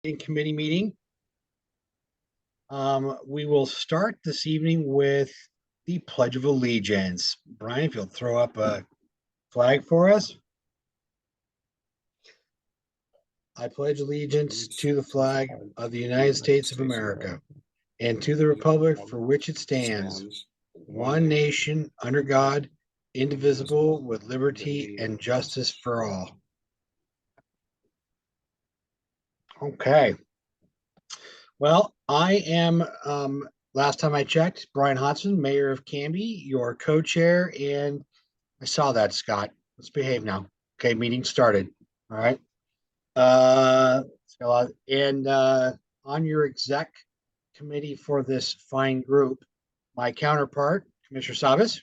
committee meeting. We will start this evening with the Pledge of Allegiance. Brian, if you'll throw up a flag for us. I pledge allegiance to the flag of the United States of America and to the republic for which it stands, one nation under God, indivisible, with liberty and justice for all. Okay. Well, I am, last time I checked, Brian Hodson, Mayor of Canby, your co-chair, and I saw that, Scott. Let's behave now. Okay, meeting started. All right. And on your exec committee for this fine group, my counterpart, Commissioner Savas.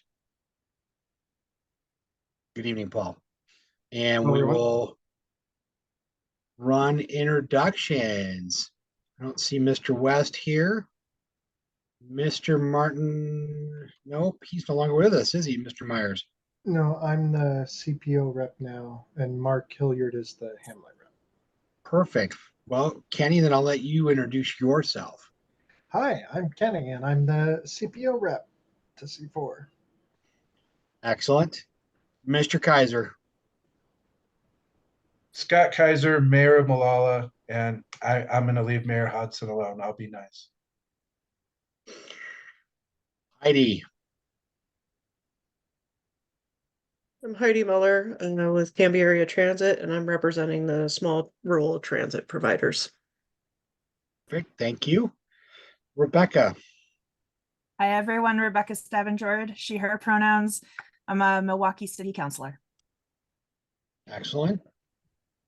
Good evening, Paul. And we will run introductions. I don't see Mr. West here. Mr. Martin, nope, he's no longer with us, is he, Mr. Myers? No, I'm the CPO rep now, and Mark Hilliard is the Hamlet rep. Perfect. Well, Kenny, then I'll let you introduce yourself. Hi, I'm Kenny, and I'm the CPO rep to C4. Excellent. Mr. Kaiser. Scott Kaiser, Mayor of Malala, and I'm going to leave Mayor Hodson alone. I'll be nice. Heidi. I'm Heidi Muller with Canby Area Transit, and I'm representing the small rural transit providers. Perfect. Thank you. Rebecca. Hi, everyone. Rebecca Stavengard, she, her pronouns. I'm a Milwaukee City Councilor. Excellent.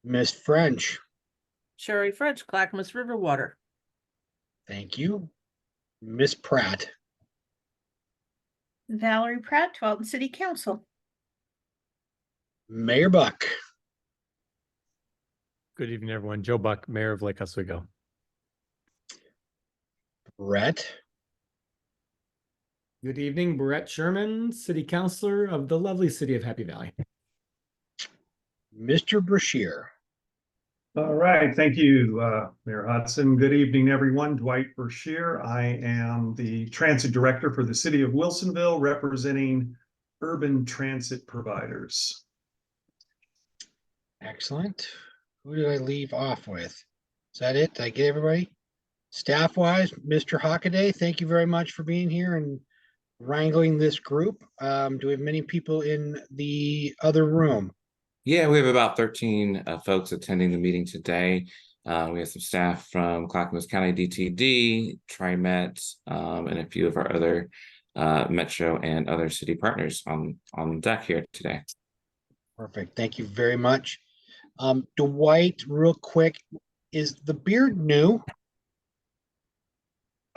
Miss French. Sherry French, Clackamas River Water. Thank you. Miss Pratt. Valerie Pratt, Walton City Council. Mayor Buck. Good evening, everyone. Joe Buck, Mayor of Lake Oswego. Brett. Good evening, Brett Sherman, City Councilor of the lovely city of Happy Valley. Mr. Brashear. All right, thank you, Mayor Hodson. Good evening, everyone. Dwight Brashear. I am the Transit Director for the City of Wilsonville, representing urban transit providers. Excellent. Who did I leave off with? Is that it? Did I get everybody? Staff-wise, Mr. Hockaday, thank you very much for being here and wrangling this group. Do we have many people in the other room? Yeah, we have about 13 folks attending the meeting today. We have some staff from Clackamas County DTD, TriMet, and a few of our other Metro and other city partners on deck here today. Perfect. Thank you very much. Dwight, real quick, is the beard new?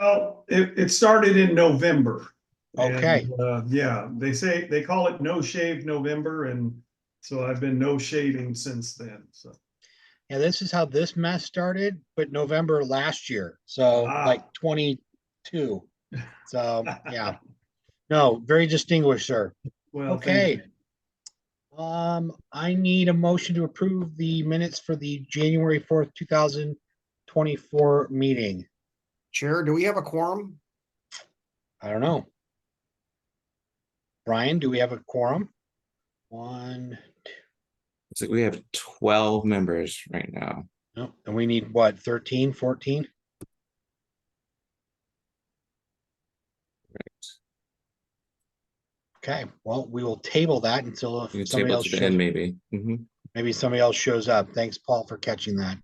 Oh, it started in November. Okay. And, yeah, they call it No Shave November, and so I've been no shaving since then. So yeah, this is how this mess started, but November last year. So like 22. So yeah. No, very distinguished, sir. Well, okay. I need a motion to approve the minutes for the January 4th, 2024 meeting. Chair, do we have a quorum? I don't know. Brian, do we have a quorum? One. So we have 12 members right now. No, and we need what, 13, 14? Okay, well, we will table that until if somebody else shows, maybe. Maybe somebody else shows up. Thanks, Paul, for catching that.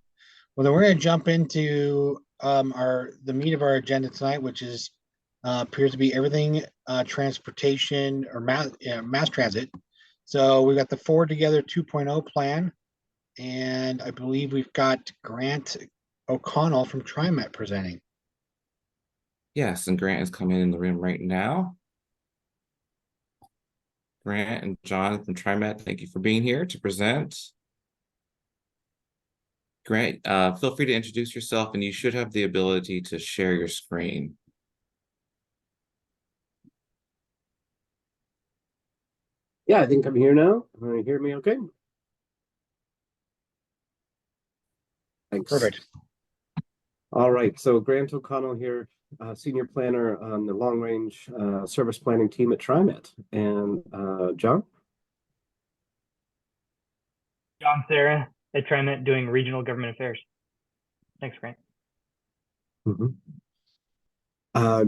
Well, then we're going to jump into the meat of our agenda tonight, which is appears to be everything transportation or mass transit. So we've got the Forward Together 2.0 plan, and I believe we've got Grant O'Connell from TriMet presenting. Yes, and Grant is coming in the room right now. Grant and John from TriMet, thank you for being here to present. Grant, feel free to introduce yourself, and you should have the ability to share your screen. Yeah, I think I'm here now. Can you hear me okay? Thanks. Perfect. All right, so Grant O'Connell here, Senior Planner on the Long Range Service Planning Team at TriMet. And John? John Sarah at TriMet doing regional government affairs. Thanks, Grant.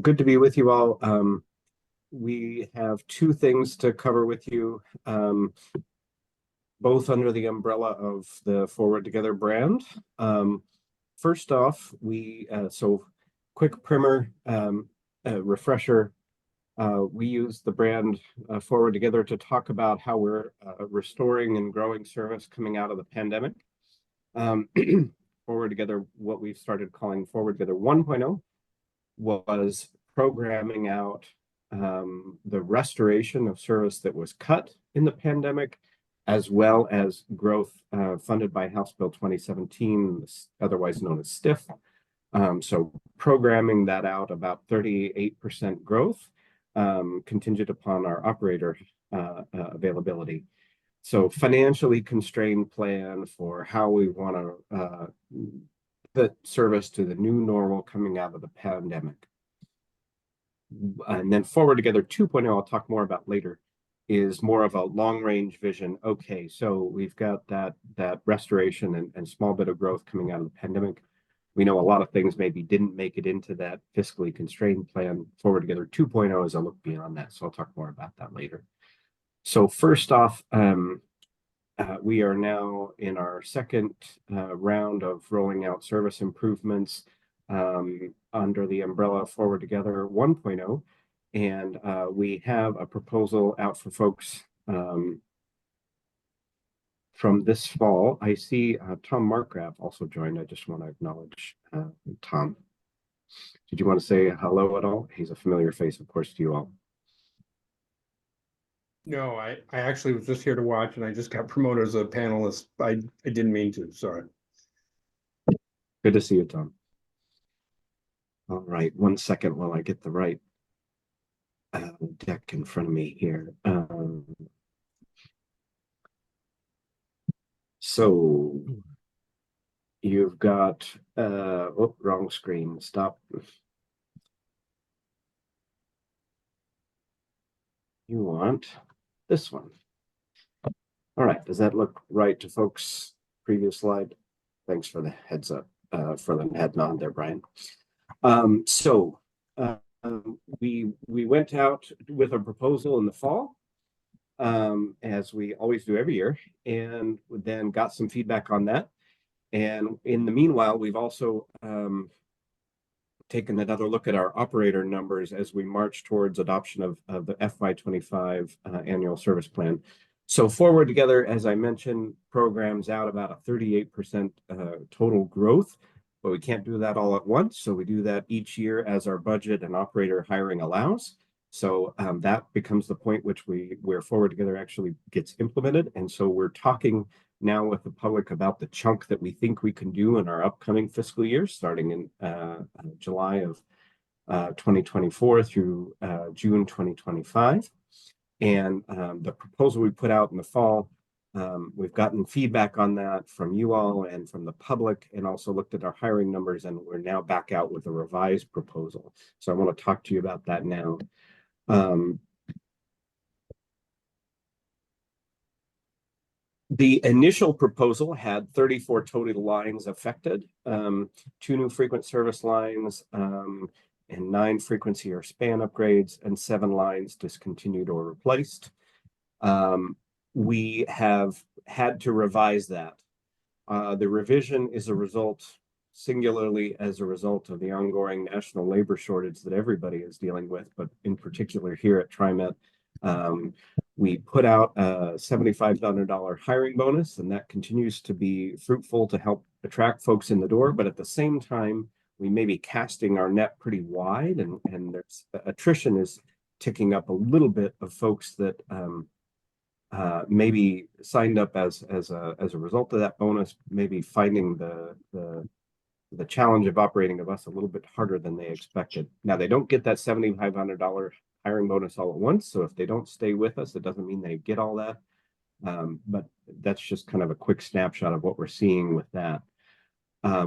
Good to be with you all. We have two things to cover with you, both under the umbrella of the Forward Together brand. First off, so quick primer, refresher. We use the brand Forward Together to talk about how we're restoring and growing service coming out of the pandemic. Forward Together, what we've started calling Forward Together 1.0, was programming out the restoration of service that was cut in the pandemic, as well as growth funded by House Bill 2017, otherwise known as STIF. So programming that out, about 38% growth, contingent upon our operator availability. So financially constrained plan for how we want to put service to the new normal coming out of the pandemic. And then Forward Together 2.0, I'll talk more about later, is more of a long range vision. Okay, so we've got that restoration and small bit of growth coming out of the pandemic. We know a lot of things maybe didn't make it into that fiscally constrained plan. Forward Together 2.0 is a look beyond that. So I'll talk more about that later. So first off, we are now in our second round of rolling out service improvements under the umbrella Forward Together 1.0. And we have a proposal out for folks from this fall. I see Tom Markgraf also joined. I just want to acknowledge Tom. Did you want to say hello at all? He's a familiar face, of course, to you all. No, I actually was just here to watch, and I just got promoted as a panelist. I didn't mean to, sorry. Good to see you, Tom. All right, 1 second while I get the right deck in front of me here. So you've got, oh, wrong screen, stop. You want this one. All right, does that look right to folks? Previous slide. Thanks for the heads up, for the head nod there, Brian. We went out with a proposal in the fall, as we always do every year, and then got some feedback on that. And in the meanwhile, we've also taken another look at our operator numbers as we march towards adoption of the FY25 annual service plan. So Forward Together, as I mentioned, programs out about a 38% total growth, but we can't do that all at once. So we do that each year as our budget and operator hiring allows. So that becomes the point where Forward Together actually gets implemented. And so we're talking now with the public about the chunk that we think we can do in our upcoming fiscal year, starting in July of 2024 through June 2025. And the proposal we put out in the fall, we've gotten feedback on that from you all and from the public, and also looked at our hiring numbers, and we're now back out with a revised proposal. So I want to talk to you about that now. The initial proposal had 34 total lines affected, 2 new frequent service lines, and 9 frequency or span upgrades, and 7 lines discontinued or replaced. We have had to revise that. The revision is singularly as a result of the ongoing national labor shortage that everybody is dealing with, but in particular here at TriMet. We put out a $7,500 hiring bonus, and that continues to be fruitful to help attract folks in the door. But at the same time, we may be casting our net pretty wide, and there's attrition is ticking up a little bit of folks that maybe signed up as a result of that bonus, maybe finding the challenge of operating a bus a little bit harder than they expected. Now, they don't get that $7,500 hiring bonus all at once. So if they don't stay with us, it doesn't mean they get all that. But that's just kind of a quick snapshot of what we're seeing with that.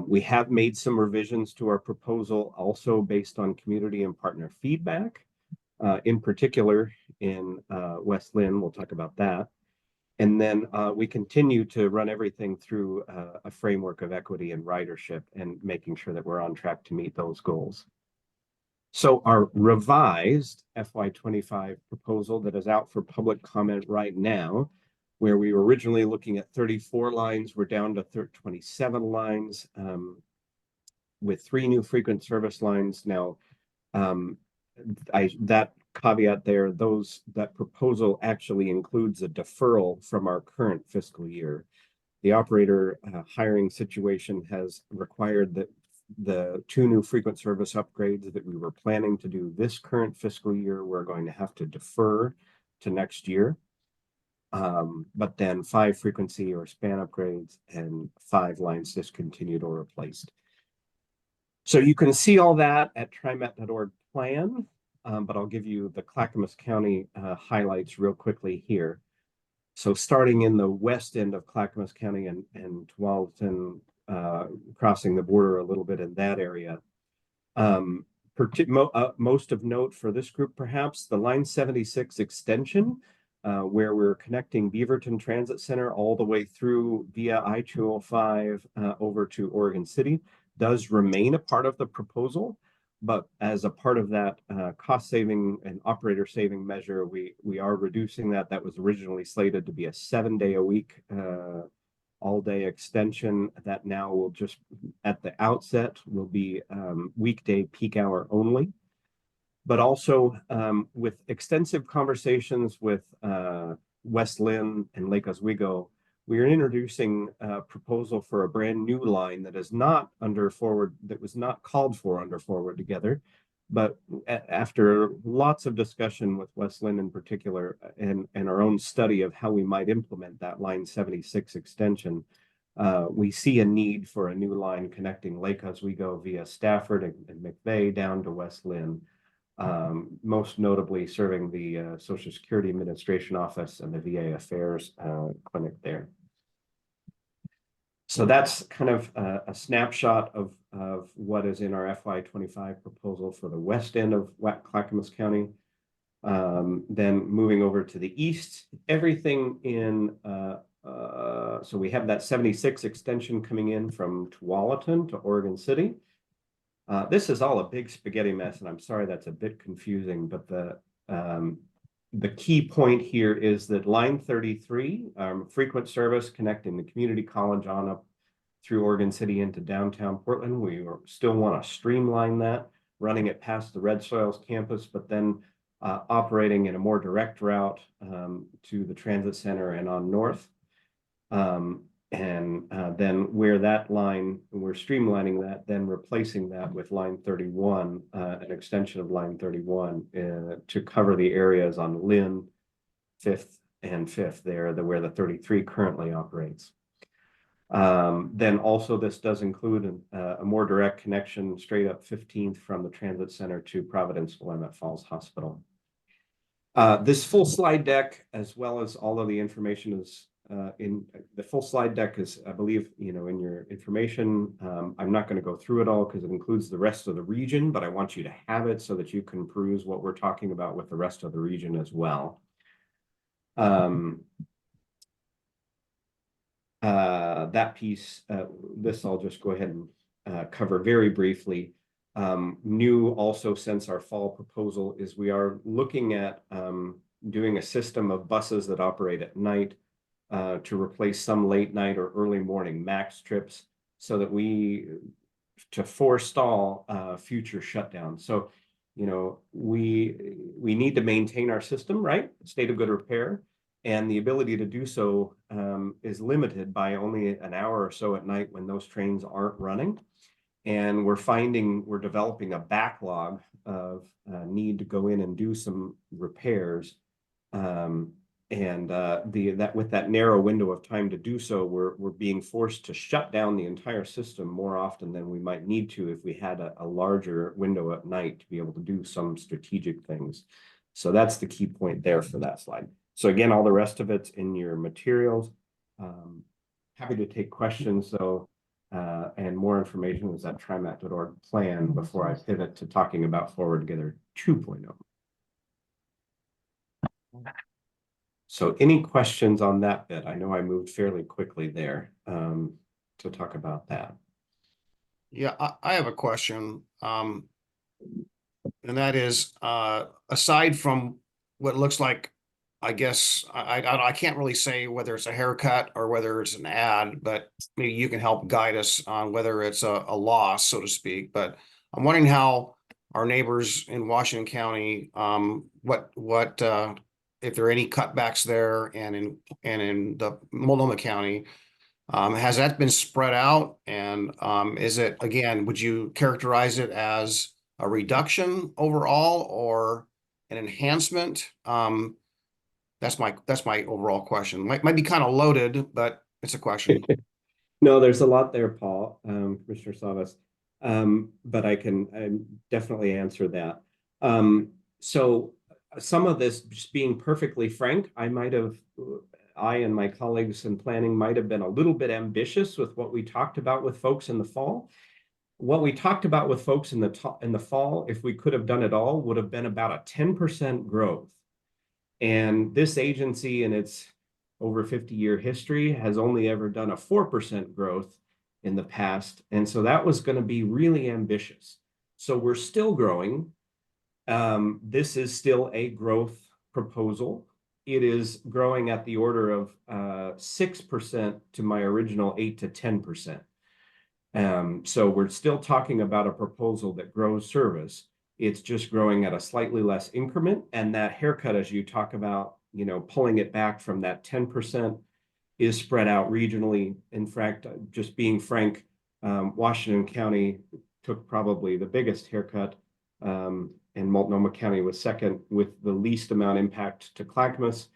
We have made some revisions to our proposal also based on community and partner feedback, in particular in West Lynn. We'll talk about that. And then we continue to run everything through a framework of equity and ridership and making sure that we're on track to meet those goals. So our revised FY25 proposal that is out for public comment right now, where we were originally looking at 34 lines, we're down to 27 lines with 3 new frequent service lines. Now, that caveat there, that proposal actually includes a deferral from our current fiscal year. The operator hiring situation has required that the 2 new frequent service upgrades that we were planning to do this current fiscal year, we're going to have to defer to next year. But then 5 frequency or span upgrades and 5 lines discontinued or replaced. So you can see all that at trimet.org plan, but I'll give you the Clackamas County highlights real quickly here. So starting in the west end of Clackamas County and Tualatin, crossing the border a little bit in that area. Most of note for this group, perhaps, the Line 76 extension, where we're connecting Beaverton Transit Center all the way through via I-205 over to Oregon City, does remain a part of the proposal. But as a part of that cost saving and operator saving measure, we are reducing that. That was originally slated to be a 7-day-a-week all-day extension. That now will just, at the outset, will be weekday peak hour only. But also with extensive conversations with West Lynn and Lake Oswego, we are introducing a proposal for a brand new line that is not under forward, that was not called for under Forward Together. But after lots of discussion with West Lynn in particular, and our own study of how we might implement that Line 76 extension, we see a need for a new line connecting Lake Oswego via Stafford and McVeigh down to West Lynn, most notably serving the Social Security Administration office and the VA Affairs clinic there. So that's kind of a snapshot of what is in our FY25 proposal for the west end of Clackamas County. Then moving over to the east, everything in, so we have that 76 extension coming in from Tualatin to Oregon City. This is all a big spaghetti mess, and I'm sorry that's a bit confusing, but the key point here is that Line 33, frequent service connecting the community college on up through Oregon City into downtown Portland. We still want to streamline that, running it past the Red Soils campus, but then operating in a more direct route to the transit center and on north. Then where that line, we're streamlining that, then replacing that with Line 31, an extension of Line 31 to cover the areas on Lynn, 5th and 5th there, where the 33 currently operates. Then also this does include a more direct connection straight up 15th from the transit center to Providence Willamette Falls Hospital. This full slide deck, as well as all of the information, is in the full slide deck is, I believe, in your information. I'm not going to go through it all because it includes the rest of the region, but I want you to have it so that you can peruse what we're talking about with the rest of the region as well. That piece, this I'll just go ahead and cover very briefly. New also since our fall proposal is we are looking at doing a system of buses that operate at night to replace some late night or early morning max trips, so that to forestall future shutdowns. So, we need to maintain our system, right? State of good repair. And the ability to do so is limited by only an hour or so at night when those trains aren't running. And we're developing a backlog of need to go in and do some repairs. With that narrow window of time to do so, we're being forced to shut down the entire system more often than we might need to if we had a larger window at night to be able to do some strategic things. So that's the key point there for that slide. So again, all the rest of it's in your materials. Happy to take questions. So and more information is at trimat.org plan before I pivot to talking about Forward Together 2.0. So any questions on that bit? I know I moved fairly quickly there to talk about that. Yeah, I have a question. And that is, aside from what looks like, I guess, I can't really say whether it's a haircut or whether it's an ad, but maybe you can help guide us on whether it's a loss, so to speak. But I'm wondering how our neighbors in Washington County, if there are any cutbacks there, and in the Multnomah County, has that been spread out? And is it, again, would you characterize it as a reduction overall or an enhancement? That's my overall question. Might be kind of loaded, but it's a question. No, there's a lot there, Paul, Commissioner Savas, but I can definitely answer that. So some of this, just being perfectly frank, I and my colleagues in planning might have been a little bit ambitious with what we talked about with folks in the fall. What we talked about with folks in the fall, if we could have done it all, would have been about a 10% growth. And this agency in its over 50-year history has only ever done a 4% growth in the past. And so that was going to be really ambitious. So we're still growing. This is still a growth proposal. It is growing at the order of 6% to my original 8 to 10%. So we're still talking about a proposal that grows service. It's just growing at a slightly less increment. And that haircut, as you talk about, pulling it back from that 10% is spread out regionally. In fact, just being frank, Washington County took probably the biggest haircut, and Multnomah County was second with the least amount impact to Clackamas.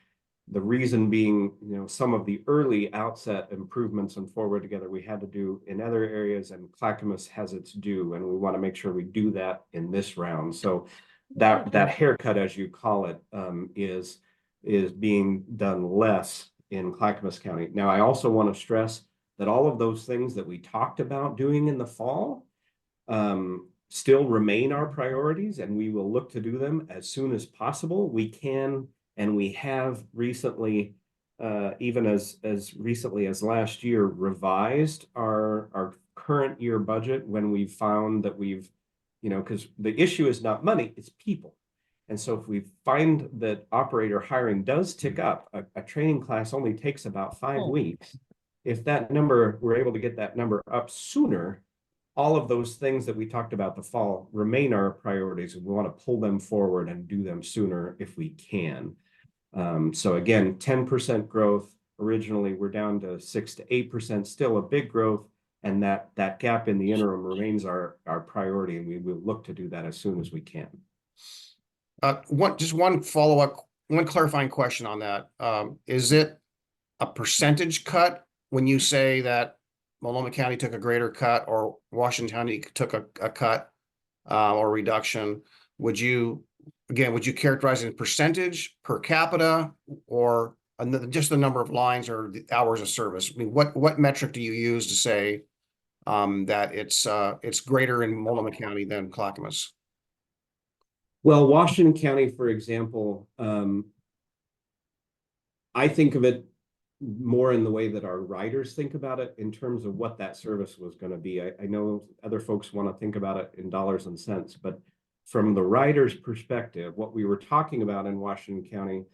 The reason being, some of the early outset improvements and Forward Together we had to do in other areas, and Clackamas has its due, and we want to make sure we do that in this round. So that haircut, as you call it, is being done less in Clackamas County. Now, I also want to stress that all of those things that we talked about doing in the fall still remain our priorities, and we will look to do them as soon as possible. We can. And we have recently, even as recently as last year, revised our current year budget when we found that because the issue is not money, it's people. And so if we find that operator hiring does tick up, a training class only takes about 5 weeks. If we're able to get that number up sooner, all of those things that we talked about the fall remain our priorities. And we want to pull them forward and do them sooner if we can. So again, 10% growth. Originally, we're down to 6 to 8%, still a big growth. And that gap in the interim remains our priority, and we will look to do that as soon as we can. Just one follow-up, one clarifying question on that. Is it a percentage cut when you say that Multnomah County took a greater cut or Washington County took a cut or reduction? Would you characterize it in percentage, per capita, or just the number of lines or the hours of service? I mean, what metric do you use to say that it's greater in Multnomah County than Clackamas? Well, Washington County, for example, I think of it more in the way that our riders think about it in terms of what that service was going to be. I know other folks want to think about it in dollars and cents, but from the rider's perspective, what we were talking about in Washington County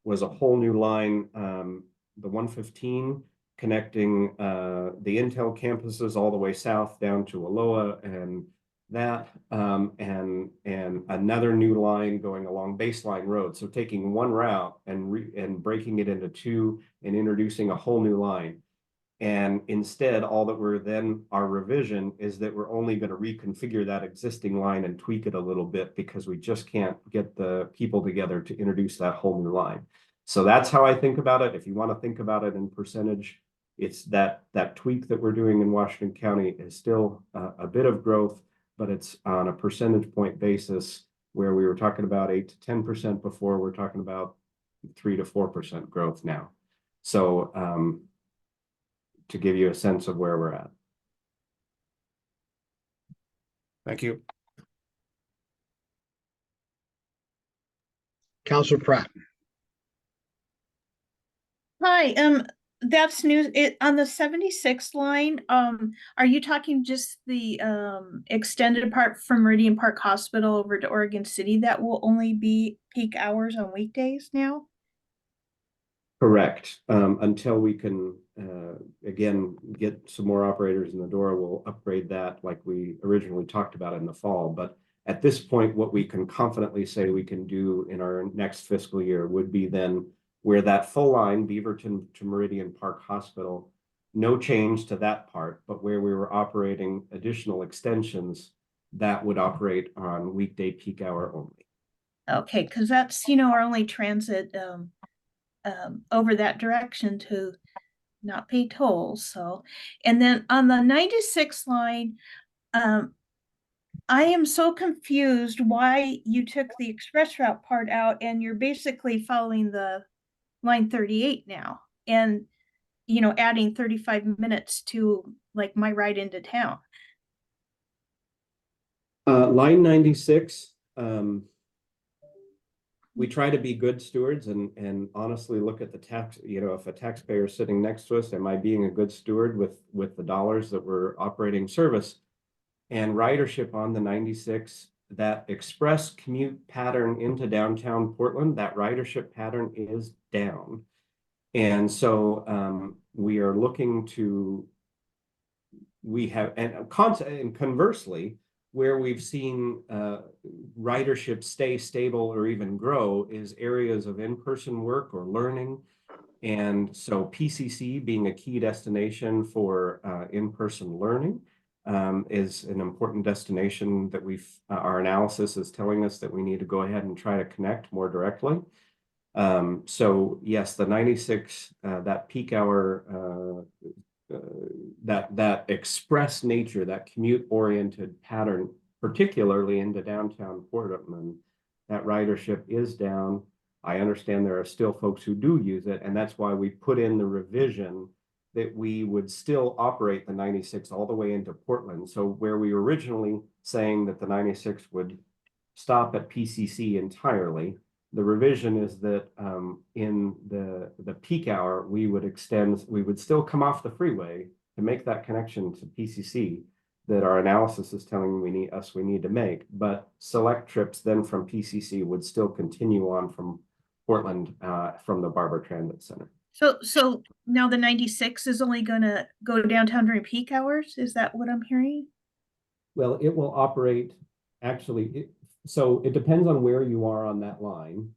was a whole new line, the 115 connecting the Intel campuses all the way south down to Aloha, and another new line going along Baseline Road. So taking one route and breaking it into two and introducing a whole new line. And instead, our revision is that we're only going to reconfigure that existing line and tweak it a little bit because we just can't get the people together to introduce that whole new line. So that's how I think about it. If you want to think about it in percentage, it's that tweak that we're doing in Washington County is still a bit of growth, but it's on a percentage point basis where we were talking about 8 to 10% before. We're talking about 3 to 4% growth now. So to give you a sense of where we're at. Thank you. Counselor Pratt. Hi, that's new, on the 76th line, are you talking just the, extended part from Meridian Park Hospital over to Oregon City that will only be peak hours on weekdays now? Correct. Until we can, again, get some more operators in the door, we'll upgrade that like we originally talked about in the fall. But at this point, what we can confidently say we can do in our next fiscal year would be then where that full line, Beaverton to Meridian Park Hospital, no change to that part, but where we were operating additional extensions, that would operate on weekday peak hour only. Okay, because that's, you know, our only transit, over that direction to not pay tolls, so. And then on the 96 line, I am so confused why you took the express route part out and you're basically following the line 38 now. And, you know, adding 35 minutes to like my ride into town. Line 96, we try to be good stewards and honestly look at the tax, you know, if a taxpayer is sitting next to us, am I being a good steward with the dollars that we're operating service? And ridership on the 96, that express commute pattern into downtown Portland, that ridership pattern is down. And so we are looking to, we have, and conversely, where we've seen ridership stay stable or even grow is areas of in-person work or learning. And so PCC being a key destination for in-person learning is an important destination that our analysis is telling us that we need to go ahead and try to connect more directly. So yes, the 96, that peak hour, that express nature, that commute-oriented pattern, particularly into downtown Portland, that ridership is down. I understand there are still folks who do use it, and that's why we put in the revision that we would still operate the 96 all the way into Portland. So where we were originally saying that the 96 would stop at PCC entirely, the revision is that in the peak hour, we would still come off the freeway to make that connection to PCC that our analysis is telling we need to make, but select trips then from PCC would still continue on from Portland from the Barber Transit Center. So now the 96 is only gonna go downtown during peak hours? Is that what I'm hearing? Well, it will operate, actually, so it depends on where you are on that line,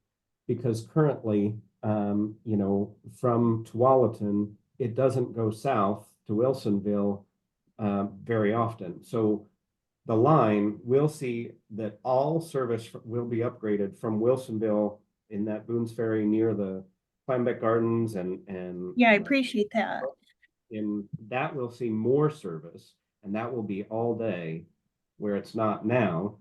because currently, you know, from Tualatin, it doesn't go south to Wilsonville very often. So the line, we'll see that all service will be upgraded from Wilsonville in that Boone's Ferry near the Kleinbeck Gardens and Yeah, I appreciate that. in that we'll see more service, and that will be all day where it's not now.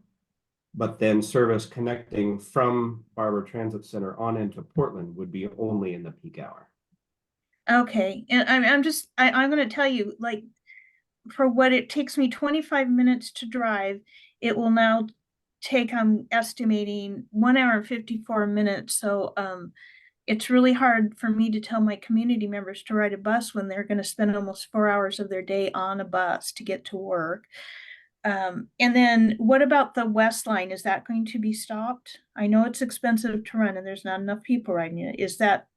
But then service connecting from Barber Transit Center on into Portland would be only in the peak hour. Okay, and I'm gonna tell you, like, for what it takes me 25 minutes to drive, it will now take, I'm estimating, 1 hour and 54 minutes. So it's really hard for me to tell my community members to ride a bus when they're going to spend almost 4 hours of their day on a bus to get to work. And then what about the West Line? Is that going to be stopped? I know it's expensive to run and there's not enough people riding it.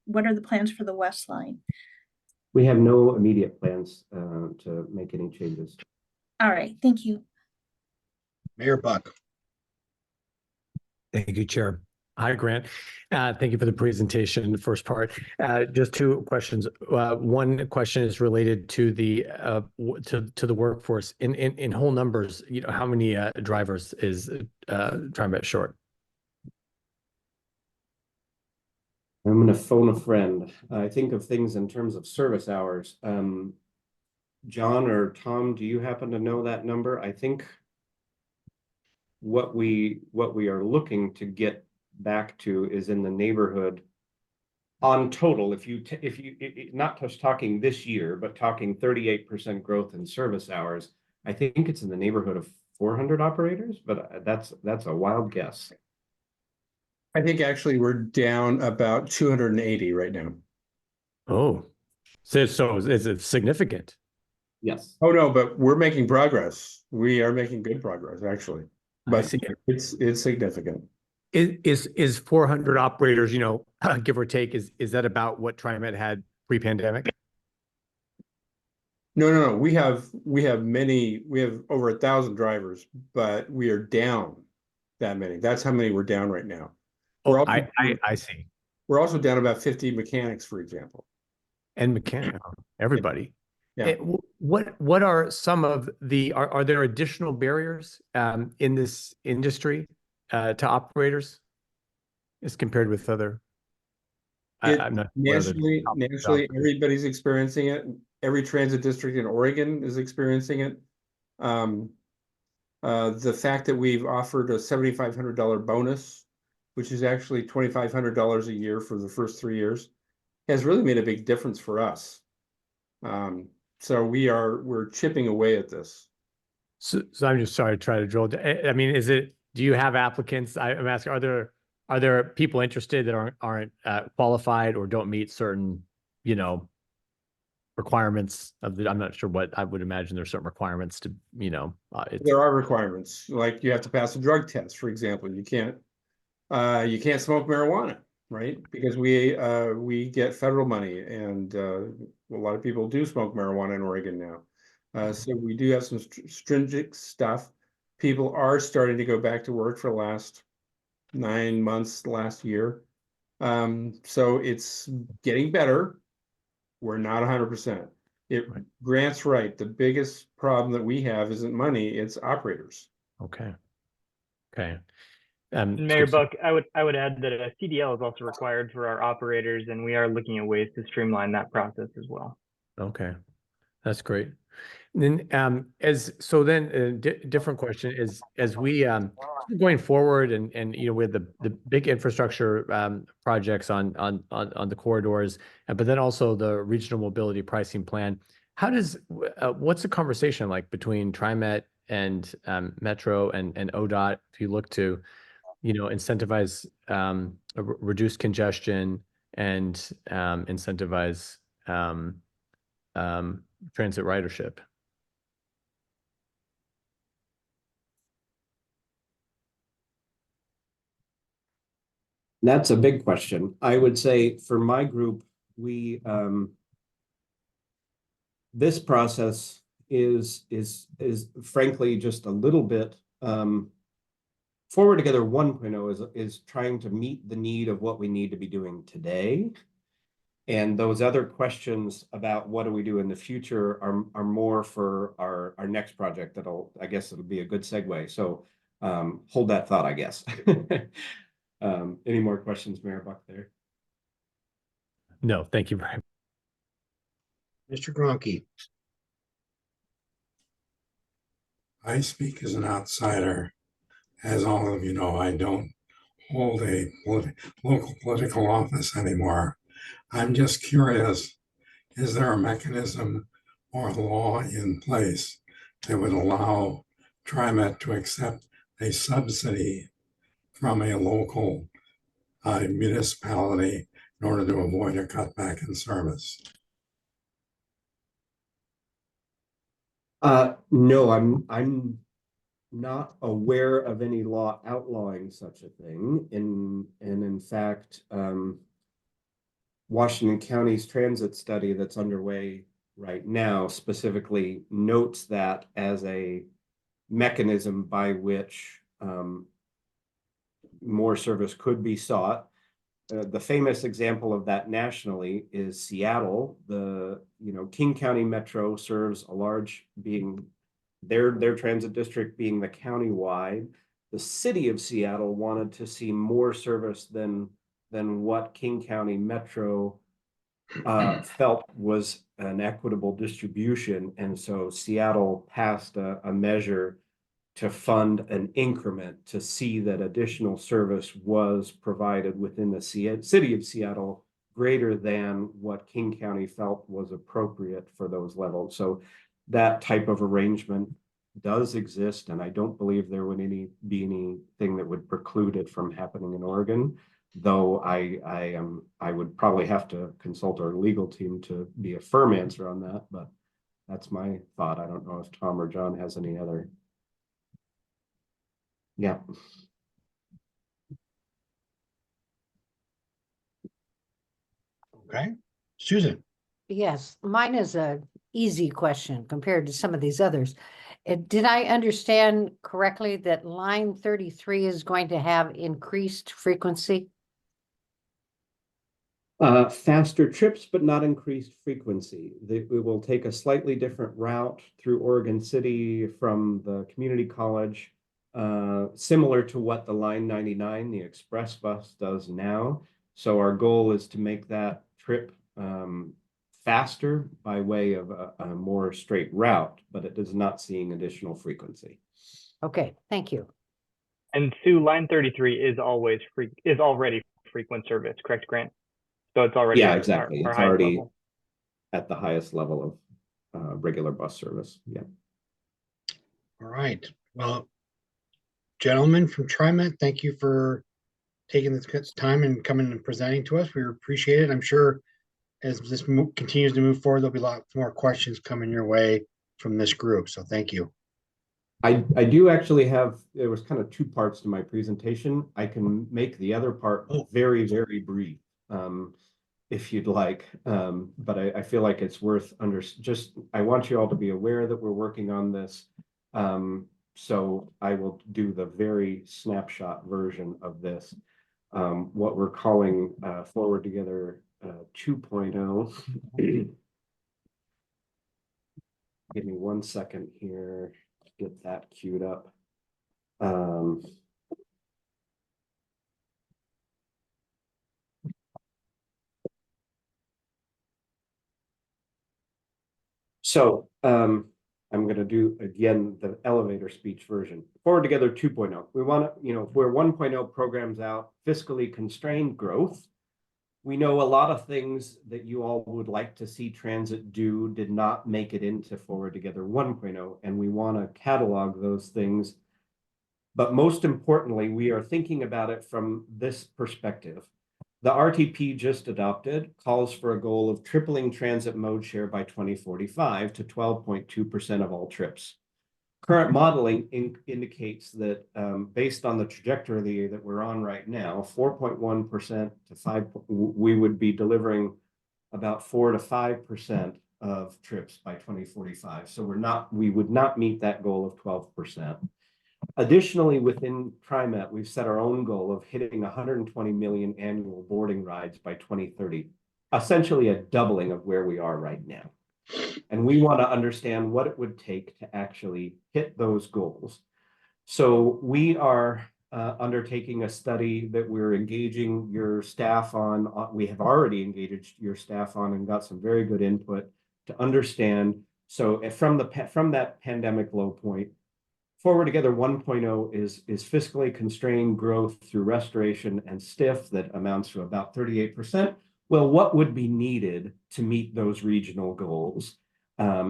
What are the plans for the West Line? We have no immediate plans to make any changes. All right, thank you. Mayor Buck. Thank you, Chair. Hi, Grant. Thank you for the presentation, the first part. Just two questions. One question is related to the workforce. In whole numbers, you know, how many drivers is TriMet short? I'm going to phone a friend. I think of things in terms of service hours. John or Tom, do you happen to know that number? I think what we are looking to get back to is in the neighborhood on total. If you not just talking this year, but talking 38% growth in service hours, I think it's in the neighborhood of 400 operators, but that's a wild guess. I think actually we're down about 280 right now. Oh, so is it significant? Yes. Oh, no, but we're making progress. We are making good progress, actually. I But see. it's significant. Is 400 operators, give or take, is that about what TriMet had pre-pandemic? No. We have over 1,000 drivers, but we are down that many. That's how many we're down right now. Oh, I see. We're also down about 50 mechanics, for example. And mechanic, everybody. Yeah. What are some of are there additional barriers in this industry to operators as compared with other? I'm not nationally, everybody's experiencing it. Every transit district in Oregon is experiencing it. The fact that we've offered a $7,500 bonus, which is actually $2,500 a year for the first 3 years, has really made a big difference for us. So we're chipping away at this. So I'm just sorry to try to drill. I mean, do you have applicants? I'm asking, are there people interested that aren't qualified or don't meet certain, requirements I'm not sure what I would imagine there's certain requirements to, There are requirements, like you have to pass a drug test, for example. You can't smoke marijuana, right? Because we get federal money, and a lot of people do smoke marijuana in Oregon now. So we do have some stringent stuff. People are starting to go back to work for the last 9 months, last year. So it's getting better. We're not 100%. Grant's right. The biggest problem that we have isn't money, it's operators. Okay. Mayor Buck, I would add that a CDL is also required for our operators, and we are looking at ways to streamline that process as well. Okay, that's great. And then different question is, as we going forward and we have the big infrastructure projects on the corridors, but then also the regional mobility pricing plan. What's the conversation like between TriMet and Metro and ODOT if you look to incentivize reduce congestion and incentivize transit ridership? That's a big question. I would say for my group, this process is frankly just a little bit Forward Together 1.0 is trying to meet the need of what we need to be doing today. And those other questions about what do we do in the future are more for our next project I guess it'll be a good segue. So hold that thought, I guess. Any more questions, Mayor Buck there? No, thank you very much. Mr. Gronke. I speak as an outsider. As all of you know, I don't hold a local political office anymore. I'm just curious, is there a mechanism or law in place that would allow TriMet to accept a subsidy from a local municipality in order to avoid a cutback in service? No, I'm not aware of any law outlawing such a thing. And in fact, Washington County's transit study that's underway right now specifically notes that as a mechanism by which more service could be sought. The famous example of that nationally is Seattle. The King County Metro serves a large, being their transit district being the county-wide. The city of Seattle wanted to see more service than what King County Metro felt was an equitable distribution, and so Seattle passed a measure to fund an increment to see that additional service was provided within the city of Seattle greater than what King County felt was appropriate for those levels. So that type of arrangement does exist, and I don't believe there would be anything that would preclude it from happening in Oregon. Though I would probably have to consult our legal team to be a firm answer on that, but that's my thought. I don't know if Tom or John has any other. Yeah. Okay, Susan. Yes, mine is a easy question compared to some of these others. Did I understand correctly that line 33 is going to have increased frequency? Faster trips, but not increased frequency. We will take a slightly different route through Oregon City from the community college, similar to what the Line 99, the express bus, does now. So our goal is to make that trip faster by way of a more straight route, but it does not seeing additional frequency. Okay, thank you. And Sue, line 33 is already frequent service, correct, Grant? So it's already Yeah, our exactly. It's highest already level. at the highest level of regular bus service. Yeah. All right. Well, gentlemen from TriMet, thank you for taking this time and coming and presenting to us. We appreciate it. I'm sure as this continues to move forward, there'll be lots more questions coming your way from this group. So thank you. I do actually have, there was kind of two parts to my presentation. I can make the other part very, very brief, if you'd like. But I feel like it's worth I want you all to be aware that we're working on this. So I will do the very snapshot version of this. What we're calling Forward Together 2.0. Give me 1 second here. Get that queued up. I'm going to do again the elevator speech version. Forward Together 2.0. We want to, if we're 1.0 programs out, fiscally constrained growth. We know a lot of things that you all would like to see transit do did not make it into Forward Together 1.0, and we want to catalog those things. But most importantly, we are thinking about it from this perspective. The RTP just adopted calls for a goal of tripling transit mode share by 2045 to 12.2% of all trips. Current modeling indicates that based on the trajectory that we're on right now, 4.1% to 5, we would be delivering about 4 to 5% of trips by 2045. So we would not meet that goal of 12%. Additionally, within TriMet, we've set our own goal of hitting 120 million annual boarding rides by 2030, essentially a doubling of where we are right now. And we want to understand what it would take to actually hit those goals. So we are undertaking a study that we're engaging your staff on. We have already engaged your staff on and got some very good input to understand. So from that pandemic low point, Forward Together 1.0 is fiscally constrained growth through restoration and STIF that amounts to about 38%. Well, what would be needed to meet those regional goals?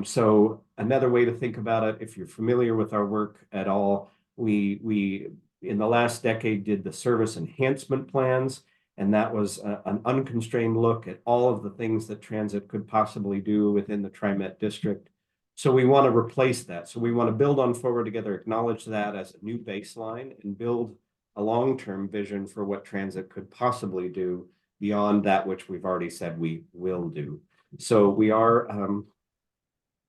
So another way to think about it, if you're familiar with our work at all, we in the last decade did the service enhancement plans, and that was an unconstrained look at all of the things that transit could possibly do within the TriMet district. So we want to replace that. So we want to build on Forward Together, acknowledge that as a new baseline, and build a long-term vision for what transit could possibly do beyond that which we've already said we will do. So we are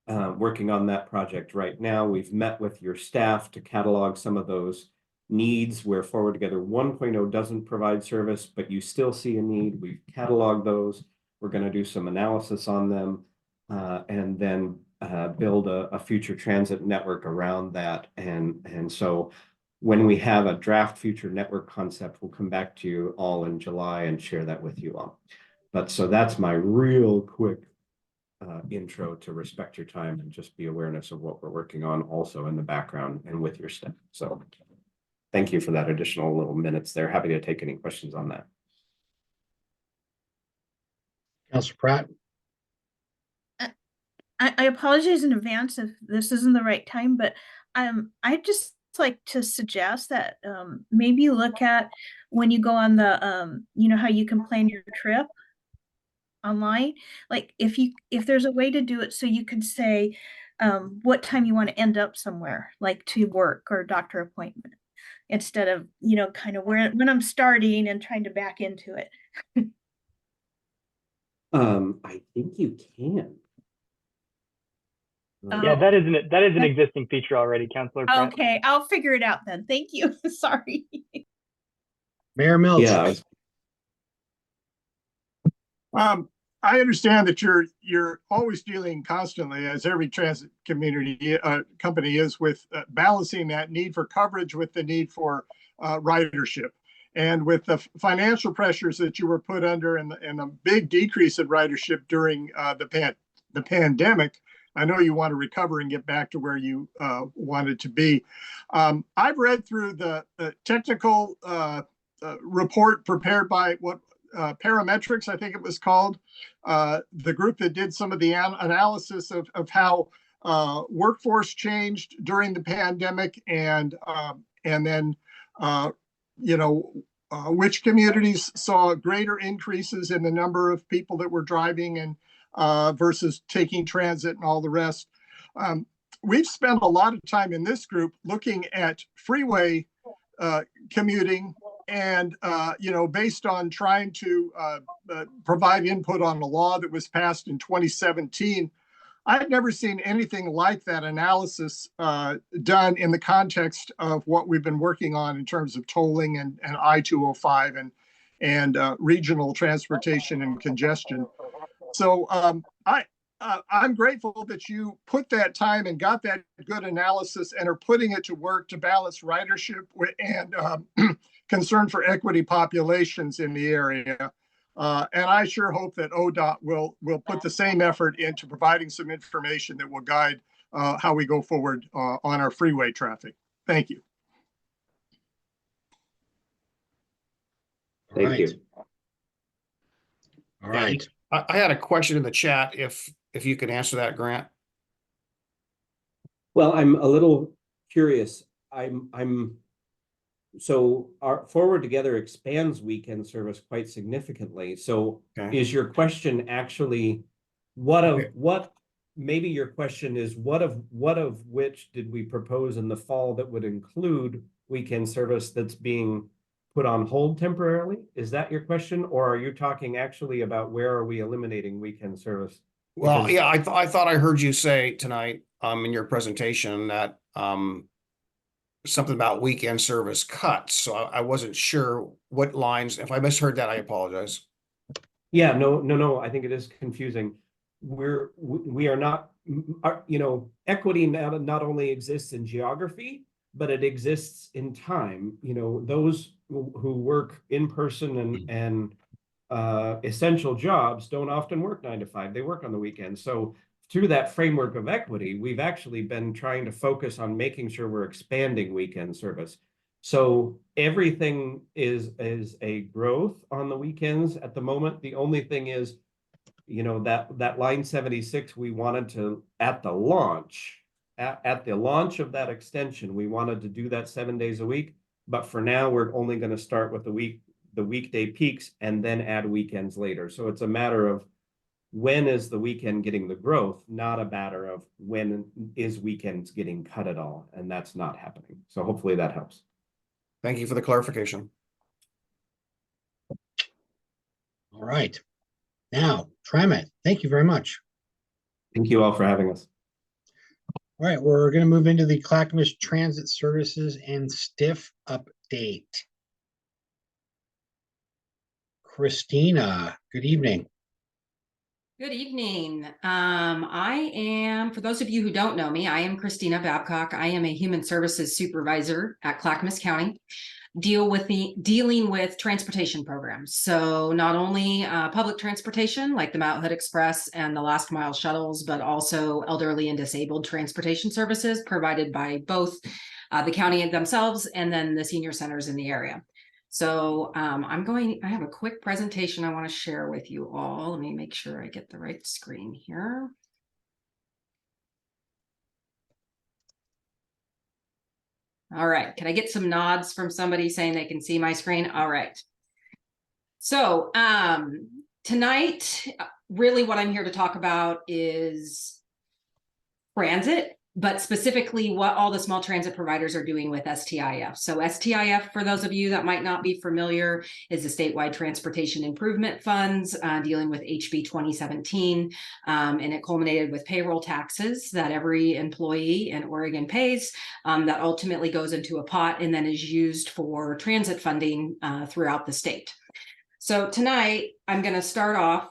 working on that project right now. We've met with your staff to catalog some of those needs where Forward Together 1.0 doesn't provide service, but you still see a need. We've cataloged those. We're going to do some analysis on them and then build a future transit network around that. And so when we have a draft future network concept, we'll come back to you all in July and share that with you all. But so that's my real quick intro to respect your time and just be awareness of what we're working on also in the background and with your staff. So thank you for that additional little minutes there. Happy to take any questions on that. Councilor Pratt. I apologize in advance if this isn't the right time, but I just like to suggest that maybe look at when you go on the you know how you can plan your trip online. Like if there's a way to do it so you could say what time you want to end up somewhere, like to work or doctor appointment, instead of, you know, kind of where when I'm starting and trying to back into it. I think you can. Yeah, that is an existing feature already, Councilor Pratt. Okay, I'll figure it out then. Thank you. Sorry. Mayor Milch. Yeah. I understand that you're always dealing constantly, as every transit community company is, with balancing that need for coverage with the need for ridership. And with the financial pressures that you were put under and the big decrease in ridership during the pandemic, I know you want to recover and get back to where you wanted to be. I've read through the technical report prepared by Parametrics, I think it was called, the group that did some of the analysis of how workforce changed during the pandemic, and then you know, which communities saw greater increases in the number of people that were driving and versus taking transit and all the rest. We've spent a lot of time in this group looking at freeway commuting, and you know, based on trying to provide input on the law that was passed in 2017, I've never seen anything like that analysis done in the context of what we've been working on in terms of tolling and I-205 and regional transportation and congestion. So I'm grateful that you put that time and got that good analysis and are putting it to work to balance ridership and concern for equity populations in the area. And I sure hope that ODOT will put the same effort into providing some information that will guide how we go forward on our freeway traffic. Thank you. Thank you. All right. I had a question in the chat, if you could answer that, Grant. Well, I'm a little curious. So our Forward Together expands weekend service quite significantly. So is your question actually maybe your question is what of which did we propose in the fall that would include weekend service that's being put on hold temporarily? Is that your question? Or are you talking actually about where are we eliminating weekend service? Well, yeah, I thought I heard you say tonight in your presentation that something about weekend service cuts. So I wasn't sure what lines. If I misheard that, I apologize. Yeah, no. I think it is confusing. We are not, you know, equity not only exists in geography, but it exists in time. You know, those who work in person and essential jobs don't often work 9 to 5. They work on the weekends. So through that framework of equity, we've actually been trying to focus on making sure we're expanding weekend service. So everything is a growth on the weekends at the moment. The only thing is, you know, that line 76, we wanted to, at the launch of that extension, we wanted to do that 7 days a week. But for now, we're only going to start with the weekday peaks and then add weekends later. So it's a matter of when is the weekend getting the growth, not a matter of when is weekends getting cut at all. And that's not happening. So hopefully that helps. Thank you for the clarification. All right. Now, TriMet, thank you very much. Thank you all for having us. All right, we're going to move into the Clackamas Transit Services and Stiff update. Christina, good evening. Good evening. I am, for those of you who don't know me, I am Christina Babcock. I am a human services supervisor at Clackamas County, dealing with transportation programs. So not only public transportation like the Mount Hood Express and the Last Mile shuttles, but also elderly and disabled transportation services provided by both the county themselves and then the senior centers in the area. So I have a quick presentation I want to share with you all. Let me make sure I get the right screen here. All right. Can I get some nods from somebody saying they can see my screen? All right. So tonight, really what I'm here to talk about is transit, but specifically what all the small transit providers are doing with STIF. So STIF, for those of you that might not be familiar, is the statewide transportation improvement funds dealing with HB 2017. And it culminated with payroll taxes that every employee in Oregon pays that ultimately goes into a pot and then is used for transit funding throughout the state. So tonight, I'm going to start off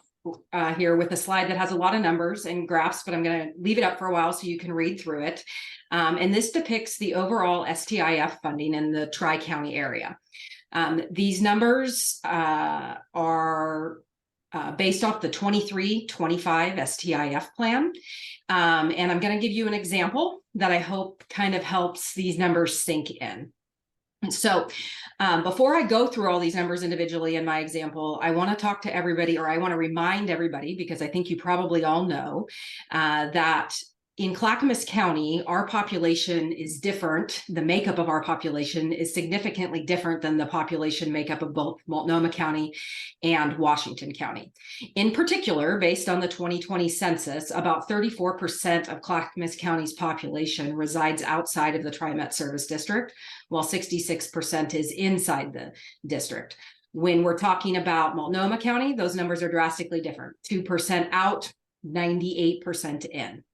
here with a slide that has a lot of numbers and graphs, but I'm going to leave it up for a while so you can read through it. And this depicts the overall STIF funding in the Tri-County area. These numbers are based off the 23-25 STIF plan. And I'm going to give you an example that I hope kind of helps these numbers sink in. So before I go through all these numbers individually in my example, I want to talk to everybody, or I want to remind everybody, because I think you probably all know that in Clackamas County, our population is different. The makeup of our population is significantly different than the population makeup of both Multnomah County and Washington County. In particular, based on the 2020 census, about 34% of Clackamas County's population resides outside of the TriMet Service District, while 66% is inside the district. When we're talking about Multnomah County, those numbers are drastically different. 2% out, 98% in.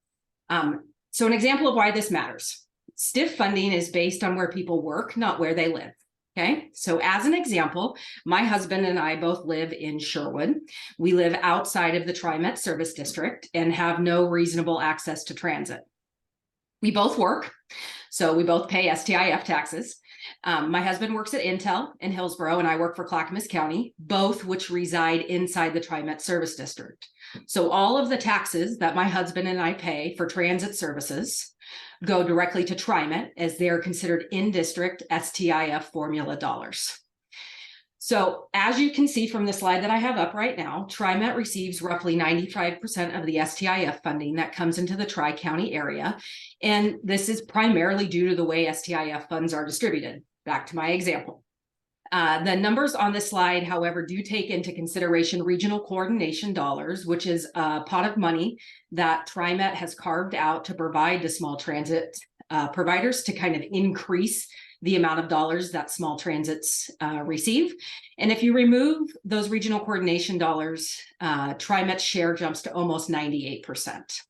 So an example of why this matters. STIF funding is based on where people work, not where they live. Okay, so as an example, my husband and I both live in Sherwood. We live outside of the TriMet Service District and have no reasonable access to transit. We both work, so we both pay STIF taxes. My husband works at Intel in Hillsborough, and I work for Clackamas County, both which reside inside the TriMet Service District. So all of the taxes that my husband and I pay for transit services go directly to TriMet, as they are considered in-district STIF formula dollars. So as you can see from the slide that I have up right now, TriMet receives roughly 95% of the STIF funding that comes into the Tri-County area. And this is primarily due to the way STIF funds are distributed. Back to my example. The numbers on this slide, however, do take into consideration regional coordination dollars, which is a pot of money that TriMet has carved out to provide to small transit providers to kind of increase the amount of dollars that small transits receive. And if you remove those regional coordination dollars, TriMet's share jumps to almost 98%.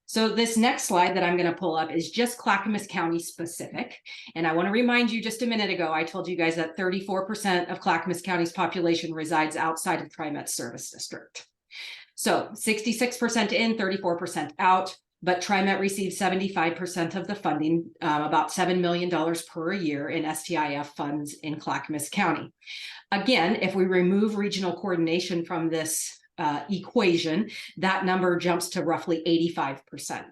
So this next slide that I'm going to pull up is just Clackamas County specific. And I want to remind you, just a minute ago, I told you guys that 34% of Clackamas County's population resides outside of TriMet's service district. So 66% in, 34% out, but TriMet receives 75% of the funding, about $7 million per year in STIF funds in Clackamas County. Again, if we remove regional coordination from this equation, that number jumps to roughly 85%.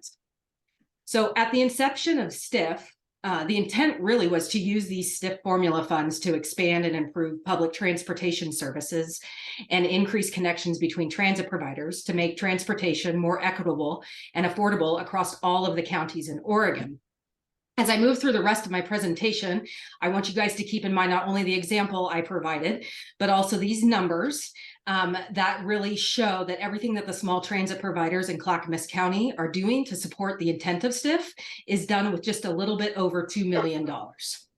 So at the inception of STIF, the intent really was to use these STIF formula funds to expand and improve public transportation services and increase connections between transit providers to make transportation more equitable and affordable across all of the counties in Oregon. As I move through the rest of my presentation, I want you guys to keep in mind not only the example I provided, but also these numbers that really show that everything that the small transit providers in Clackamas County are doing to support the intent of STIF is done with just a little bit over $2 million.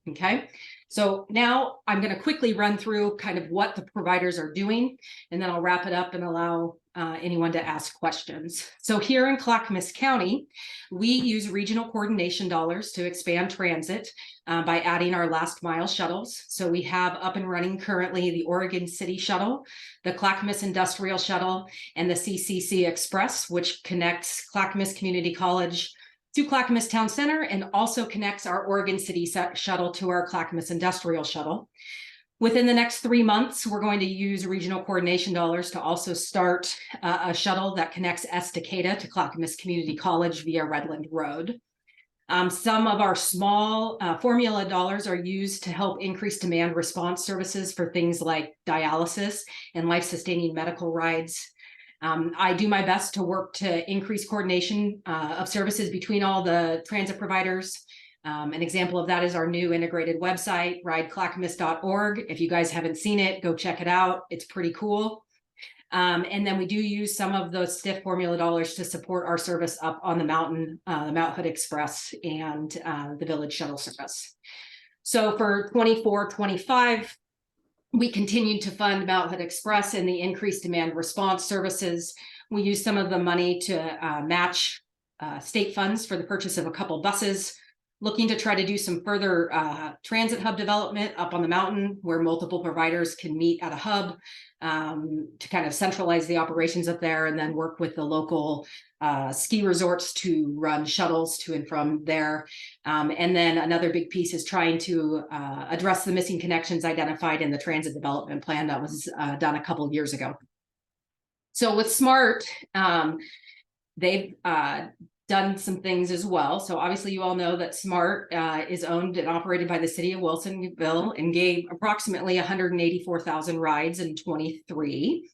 Okay, so now I'm going to quickly run through kind of what the providers are doing, and then I'll wrap it up and allow anyone to ask questions. So here in Clackamas County, we use regional coordination dollars to expand transit by adding our last mile shuttles. So we have up and running currently the Oregon City Shuttle, the Clackamas Industrial Shuttle, and the CCC Express, which connects Clackamas Community College to Clackamas Town Center and also connects our Oregon City Shuttle to our Clackamas Industrial Shuttle. Within the next 3 months, we're going to use regional coordination dollars to also start a shuttle that connects Estacada to Clackamas Community College via Redland Road. Some of our small formula dollars are used to help increase demand response services for things like dialysis and life-sustaining medical rides. I do my best to work to increase coordination of services between all the transit providers. An example of that is our new integrated website, rideclackamas.org. If you guys haven't seen it, go check it out. It's pretty cool. And then we do use some of those stiff formula dollars to support our service up on the mountain, the Mount Hood Express and the Village Shuttle service. So for 24-25, we continued to fund Mount Hood Express and the increased demand response services. We used some of the money to match state funds for the purchase of a couple buses, looking to try to do some further transit hub development up on the mountain where multiple providers can meet at a hub to kind of centralize the operations up there, and then work with the local ski resorts to run shuttles to and from there. And then another big piece is trying to address the missing connections identified in the transit development plan that was done a couple of years ago. So with SMART, they've done some things as well. So obviously you all know that SMART is owned and operated by the city of Wilsonville and gave approximately 184,000 rides in 23.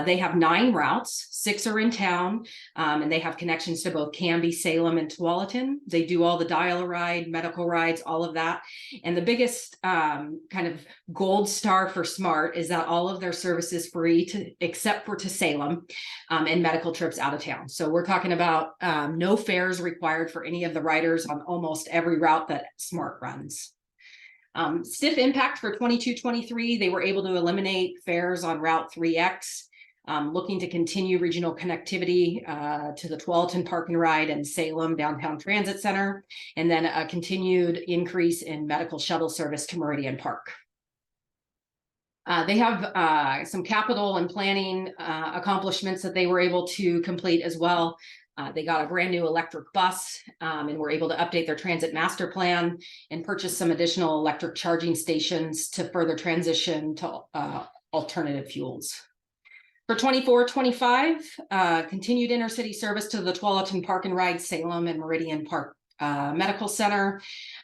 They have 9 routes, 6 are in town, and they have connections to both Canby, Salem, and Tualatin. They do all the dial-a-ride, medical rides, all of that. And the biggest kind of gold star for SMART is that all of their service is free except for to Salem and medical trips out of town. So we're talking about no fares required for any of the riders on almost every route that SMART runs. Stiff impact for 22-23, they were able to eliminate fares on Route 3X. Looking to continue regional connectivity to the Tualatin Park and Ride and Salem Downtown Transit Center, and then a continued increase in medical shuttle service to Meridian Park. They have some capital and planning accomplishments that they were able to complete as well. They got a brand new electric bus and were able to update their transit master plan and purchase some additional electric charging stations to further transition to alternative fuels. For 24-25, continued intercity service to the Tualatin Park and Ride, Salem, and Meridian Park Medical Center.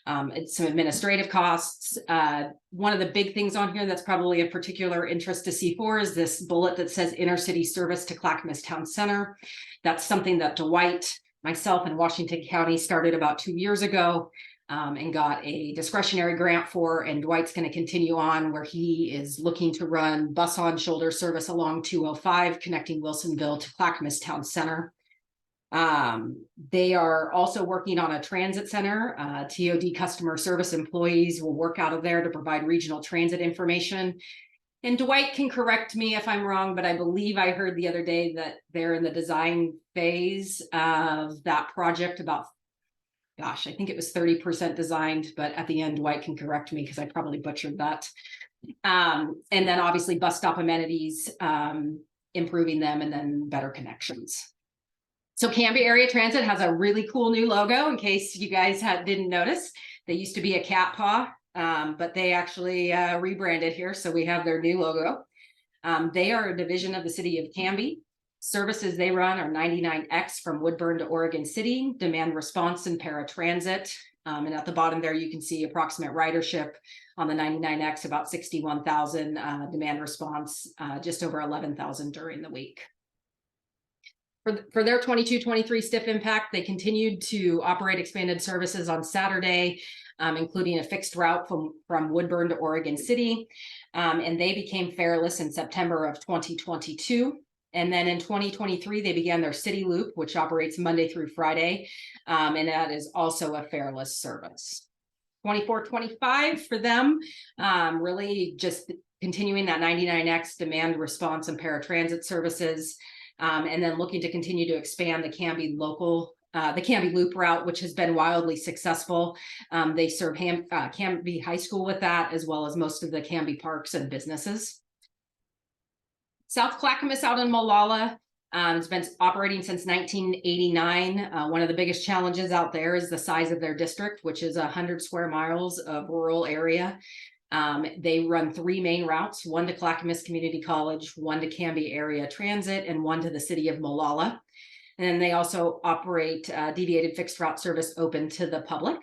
It's some administrative costs. One of the big things on here that's probably of particular interest to C4 is this bullet that says intercity service to Clackamas Town Center. That's something that Dwight, myself, and Washington County started about 2 years ago. And got a discretionary grant for, and Dwight's going to continue on where he is looking to run bus on shoulder service along 205 connecting Wilsonville to Clackamas Town Center. They are also working on a transit center. TOD customer service employees will work out of there to provide regional transit information. And Dwight can correct me if I'm wrong, but I believe I heard the other day that they're in the design phase of that project. About, gosh, I think it was 30% designed, but at the end, Dwight can correct me because I probably butchered that. And then obviously bus stop amenities, improving them, and then better connections. So Canby Area Transit has a really cool new logo in case you guys didn't notice. They used to be a cat paw, but they actually rebranded here. So we have their new logo. They are a division of the city of Canby. Services they run are 99X from Woodburn to Oregon City, demand response and paratransit. And at the bottom there, you can see approximate ridership on the 99X, about 61,000, demand response, just over 11,000 during the week. For their 22-23 stiff impact, they continued to operate expanded services on Saturday, including a fixed route from Woodburn to Oregon City. And they became fareless in September of 2022. And then in 2023, they began their City Loop, which operates Monday through Friday. And that is also a fareless service. 24-25 for them, really just continuing that 99X demand response and paratransit services. And then looking to continue to expand the Canby Loop route, which has been wildly successful. They serve Canby High School with that, as well as most of the Canby parks and businesses. South Clackamas out in Molalla, it's been operating since 1989. One of the biggest challenges out there is the size of their district, which is 100 square miles of rural area. They run 3 main routes, one to Clackamas Community College, one to Canby Area Transit, and one to the city of Molalla. And then they also operate deviated fixed route service open to the public.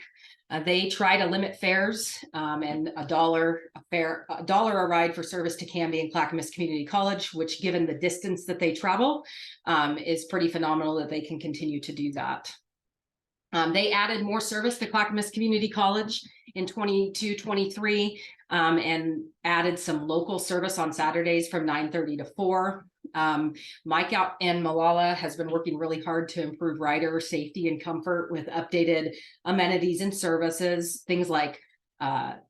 They try to limit fares and $1 a ride for service to Canby and Clackamas Community College, which given the distance that they travel is pretty phenomenal that they can continue to do that. They added more service to Clackamas Community College in 22-23 and added some local service on Saturdays from 9:30 to 4. Mike out in Malala has been working really hard to improve rider safety and comfort with updated amenities and services, things like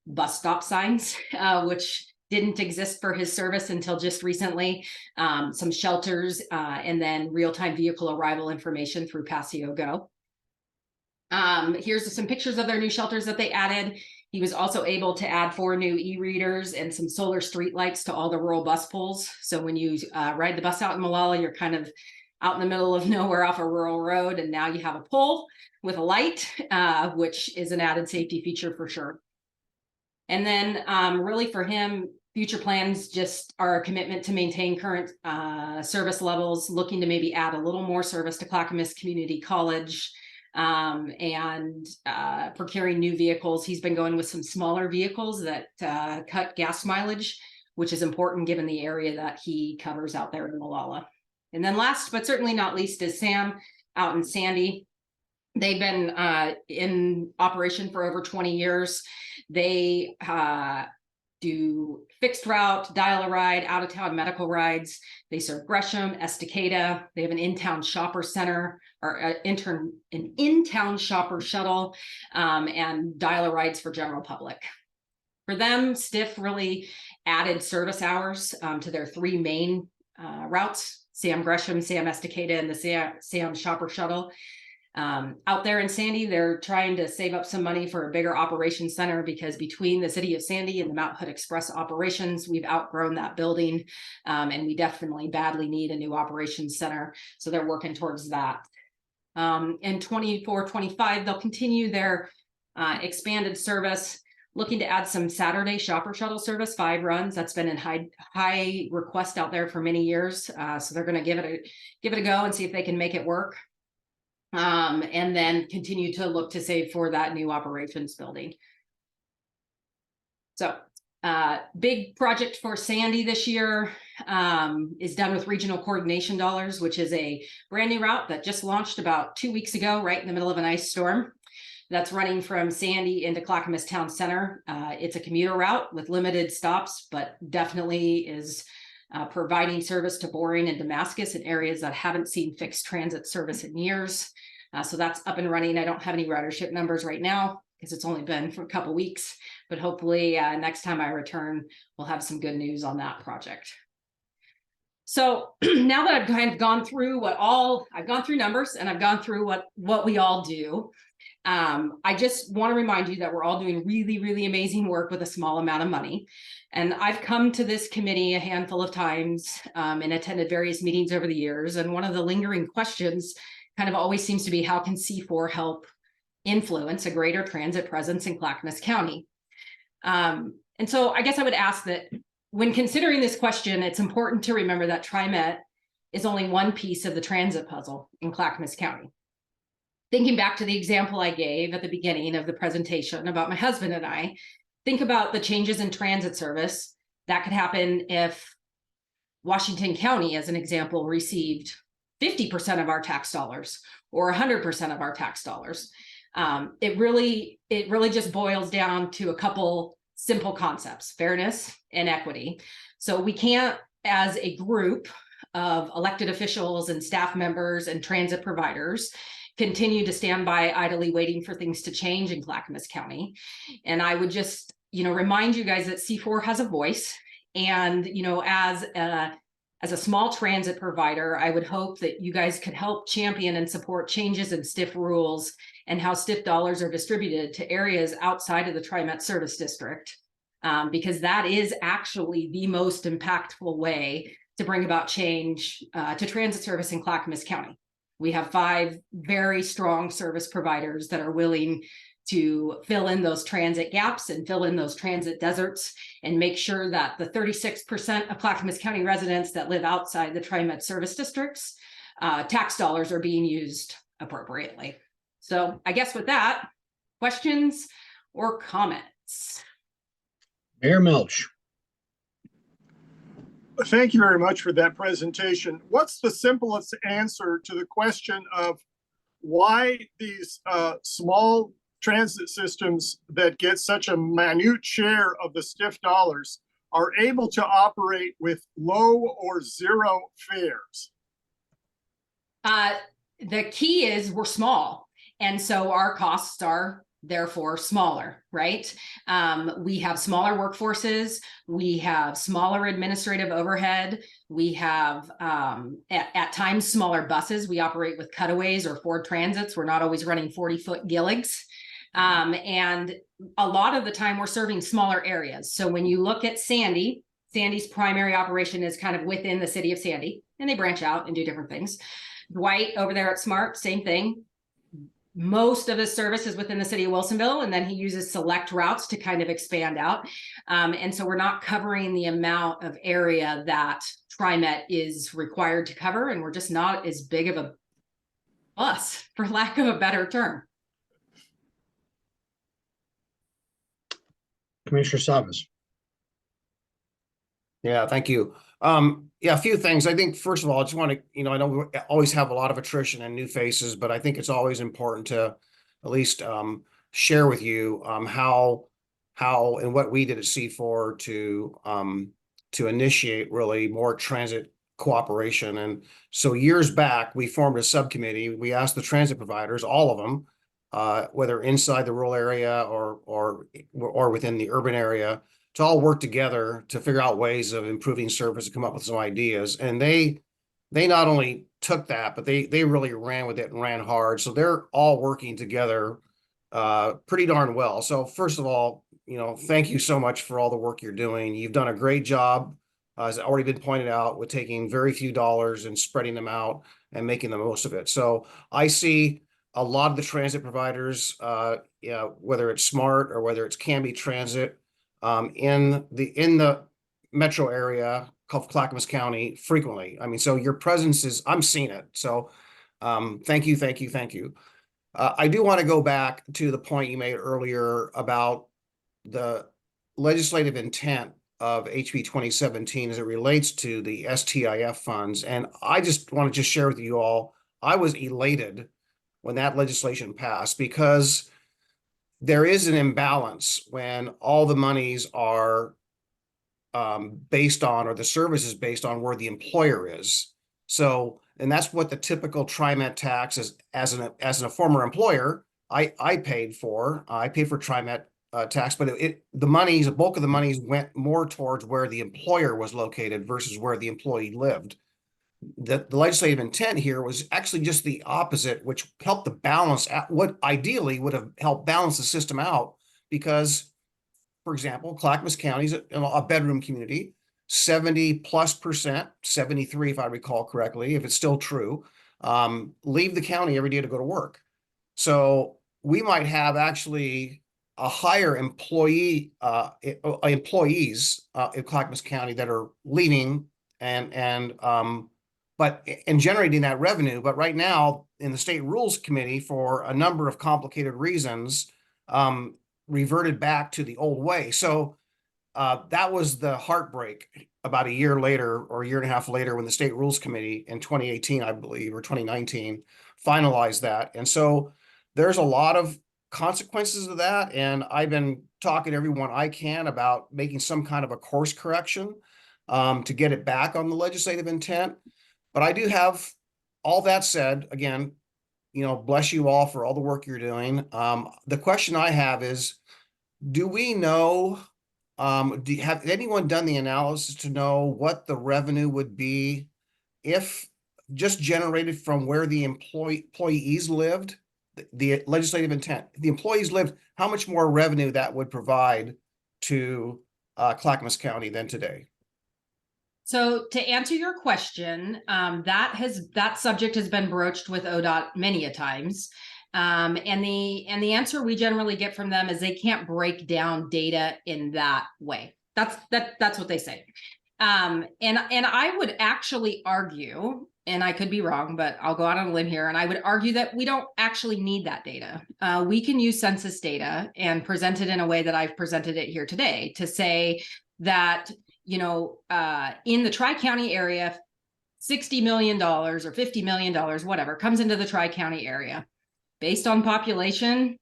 bus stop signs, which didn't exist for his service until just recently, some shelters, and then real-time vehicle arrival information through Passio Go. Here's some pictures of their new shelters that they added. He was also able to add 4 new e-readers and some solar street lights to all the rural bus pools. So when you ride the bus out in Malala, you're kind of out in the middle of nowhere off a rural road, and now you have a pole with a light, which is an added safety feature for sure. And then really for him, future plans just are a commitment to maintain current service levels, looking to maybe add a little more service to Clackamas Community College, and procuring new vehicles. He's been going with some smaller vehicles that cut gas mileage, which is important given the area that he covers out there in Malala. And then last but certainly not least is Sam out in Sandy. They've been in operation for over 20 years. They do fixed route, dial-a-ride, out-of-town medical rides. They serve Gresham, Estacada. They have an in-town shopper center, or an in-town shopper shuttle, and dial-a-rides for general public. For them, Stiff really added service hours to their 3 main routes: Sam Gresham, Sam Estacada, and the Sam shopper shuttle. Out there in Sandy, they're trying to save up some money for a bigger operations center, because between the city of Sandy and the Mount Hood Express operations, we've outgrown that building, and we definitely badly need a new operations center. So they're working towards that. In 24-25, they'll continue their expanded service, looking to add some Saturday shopper shuttle service, 5 runs. That's been in high request out there for many years. So they're going to give it a go and see if they can make it work. And then continue to look to save for that new operations building. So big project for Sandy this year is done with regional coordination dollars, which is a brand new route that just launched about 2 weeks ago, right in the middle of an ice storm. That's running from Sandy into Clackamas Town Center. It's a commuter route with limited stops, but definitely is providing service to Boring and Damascus in areas that haven't seen fixed transit service in years. So that's up and running. I don't have any ridership numbers right now because it's only been for a couple weeks, but hopefully next time I return, we'll have some good news on that project. So now that I've kind of gone through I've gone through numbers and I've gone through what we all do. I just want to remind you that we're all doing really, really amazing work with a small amount of money. And I've come to this committee a handful of times and attended various meetings over the years. And one of the lingering questions kind of always seems to be, how can C4 help influence a greater transit presence in Clackamas County? And so I guess I would ask that when considering this question, it's important to remember that TriMet is only one piece of the transit puzzle in Clackamas County. Thinking back to the example I gave at the beginning of the presentation about my husband and I, think about the changes in transit service that could happen if Washington County, as an example, received 50% of our tax dollars or 100% of our tax dollars. It really just boils down to a couple simple concepts: fairness and equity. So we can't, as a group of elected officials and staff members and transit providers, continue to stand by idly waiting for things to change in Clackamas County. And I would just, remind you guys that C4 has a voice. And, as a small transit provider, I would hope that you guys could help champion and support changes in STIF rules and how STIF dollars are distributed to areas outside of the TriMet service district, because that is actually the most impactful way to bring about change to transit service in Clackamas County. We have 5 very strong service providers that are willing to fill in those transit gaps and fill in those transit deserts and make sure that the 36% of Clackamas County residents that live outside the TriMet service districts, tax dollars are being used appropriately. So I guess with that, questions or comments? Mayor Milch. Thank you very much for that presentation. What's the simplest answer to the question of why these small transit systems that get such a minute share of the stiff dollars are able to operate with low or zero fares? The key is we're small, and so our costs are therefore smaller, right? We have smaller workforces, we have smaller administrative overhead, we have at times smaller buses. We operate with cutaways or Ford Transits. We're not always running 40-foot Gilligs. And a lot of the time we're serving smaller areas. So when you look at Sandy's primary operation is kind of within the city of Sandy, and they branch out and do different things. Dwight over there at Smart, same thing. Most of his service is within the city of Wilsonville, and then he uses select routes to kind of expand out. And so we're not covering the amount of area that TriMet is required to cover, and we're just not as big of a bus, for lack of a better term. Commissioner Savas. Yeah, thank you. Yeah, a few things. I think, first of all, I just want to, I know we always have a lot of attrition and new faces, but I think it's always important to at least share with you how and what we did at C4 to initiate really more transit cooperation. And so years back, we formed a subcommittee. We asked the transit providers, all of them, whether inside the rural area or within the urban area, to all work together to figure out ways of improving service and come up with some ideas. And they not only took that, but they really ran with it and ran hard. So they're all working together pretty darn well. So first of all, thank you so much for all the work you're doing. You've done a great job, as already been pointed out, with taking very few dollars and spreading them out and making the most of it. So I see a lot of the transit providers, whether it's Smart or whether it's Canby Transit, in the metro area called Clackamas County frequently. I mean, so your presence is, I'm seeing it. So thank you. I do want to go back to the point you made earlier about the legislative intent of HB 2017 as it relates to the STIF funds. And I just want to share with you all, I was elated when that legislation passed, because there is an imbalance when all the monies are based on, or the service is based on where the employer is. So, and that's what the typical TriMet tax is. As a former employer, I paid for TriMet tax, but the bulk of the monies went more towards where the employer was located versus where the employee lived. The legislative intent here was actually just the opposite, which helped the balance at what ideally would have helped balance the system out. Because, for example, Clackamas County is a bedroom community, 70+%, 73 if I recall correctly, if it's still true, leave the county every day to go to work. So we might have actually a higher employees in Clackamas County that are leaving but in generating that revenue. But right now in the State Rules Committee, for a number of complicated reasons, reverted back to the old way. So that was the heartbreak about a year later, or a year and a half later, when the State Rules Committee in 2018, I believe, or 2019, finalized that. And so there's a lot of consequences of that. And I've been talking to everyone I can about making some kind of a course correction to get it back on the legislative intent. But I do have, all that said, again, bless you all for all the work you're doing. The question I have is, do we know, have anyone done the analysis to know what the revenue would be if just generated from where the employees lived, the legislative intent, the employees lived, how much more revenue that would provide to Clackamas County than today? So to answer your question, that subject has been broached with ODOT many a times. And the answer we generally get from them is they can't break down data in that way. That's what they say. And I would actually argue, and I could be wrong, but I'll go out on a limb here, and I would argue that we don't actually need that data. We can use census data and present it in a way that I've presented it here today, to say that, in the Tri-County area, $60 million or $50 million, whatever, comes into the Tri-County area. based on population,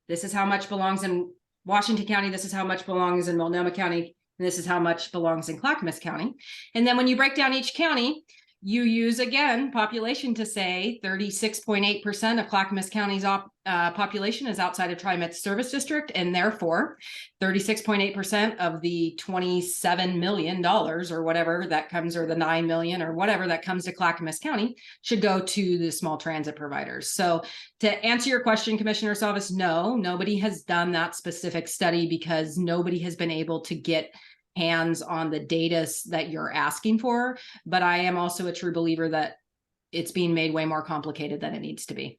this is how much belongs in Washington County, this is how much belongs in Multnomah County, and this is how much belongs in Clackamas County. And then when you break down each county, you use, again, population to say 36.8% of Clackamas County's population is outside of TriMet Service District, and therefore 36.8% of the $27 million or whatever that comes, or the 9 million or whatever that comes to Clackamas County should go to the small transit providers. So to answer your question, Commissioner Salvis, no, nobody has done that specific study because nobody has been able to get hands on the data that you're asking for. But I am also a true believer that it's being made way more complicated than it needs to be.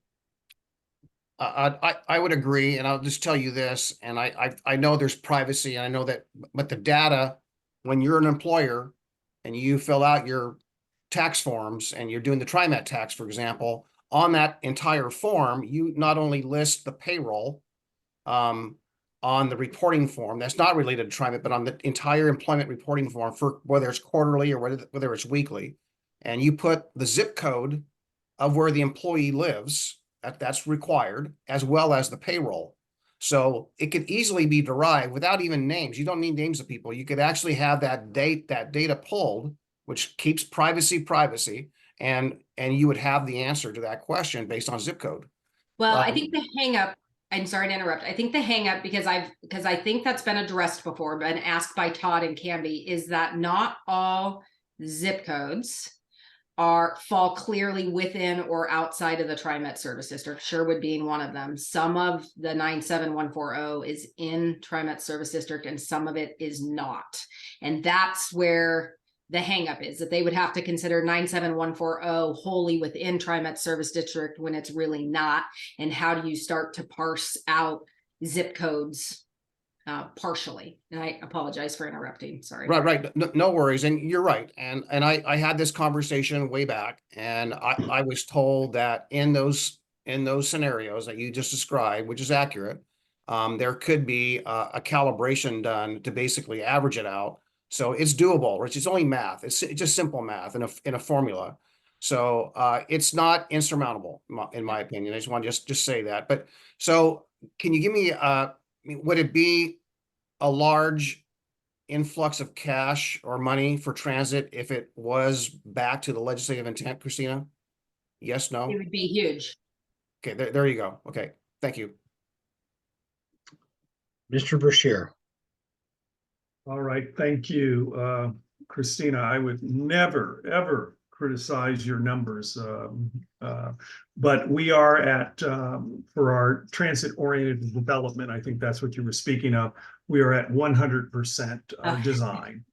I would agree, and I'll just tell you this, and I know there's privacy, and I know that, but the data, when you're an employer and you fill out your tax forms and you're doing the TriMet tax, for example, on that entire form, you not only list the payroll on the reporting form that's not related to TriMet, but on the entire employment reporting form for whether it's quarterly or whether it's weekly, and you put the zip code of where the employee lives, that's required, as well as the payroll. So it could easily be derived without even names. You don't need names of people. You could actually have that data pulled, which keeps privacy, and you would have the answer to that question based on zip code. Well, I think the hang up, I'm sorry to interrupt. I think the hang up, because I think that's been addressed before, been asked by Todd and Canby, is that not all zip codes fall clearly within or outside of the TriMet Service District, Sherwood being one of them. Some of the 97140 is in TriMet Service District and some of it is not. And that's where the hangup is, that they would have to consider 97140 wholly within TriMet Service District when it's really not. And how do you start to parse out zip codes partially? And I apologize for interrupting. Sorry. Right. No worries. And you're right. And I had this conversation way back, and I was told that in those scenarios that you just described, which is accurate, there could be a calibration done to basically average it out. So it's doable, Rich. It's only math. It's just simple math in a formula. So it's not insurmountable, in my opinion. I just want to just say that. But so can you give me, would it be a large influx of cash or money for transit if it was back to the legislative intent, Christina? Yes, no? It would be huge. Okay, there you go. Okay, thank you. Mr. Brashear. All right, thank you. Christina, I would never, ever criticize your numbers. But we are at, for our transit-oriented development, I think that's what you were speaking of, we are at 100% design.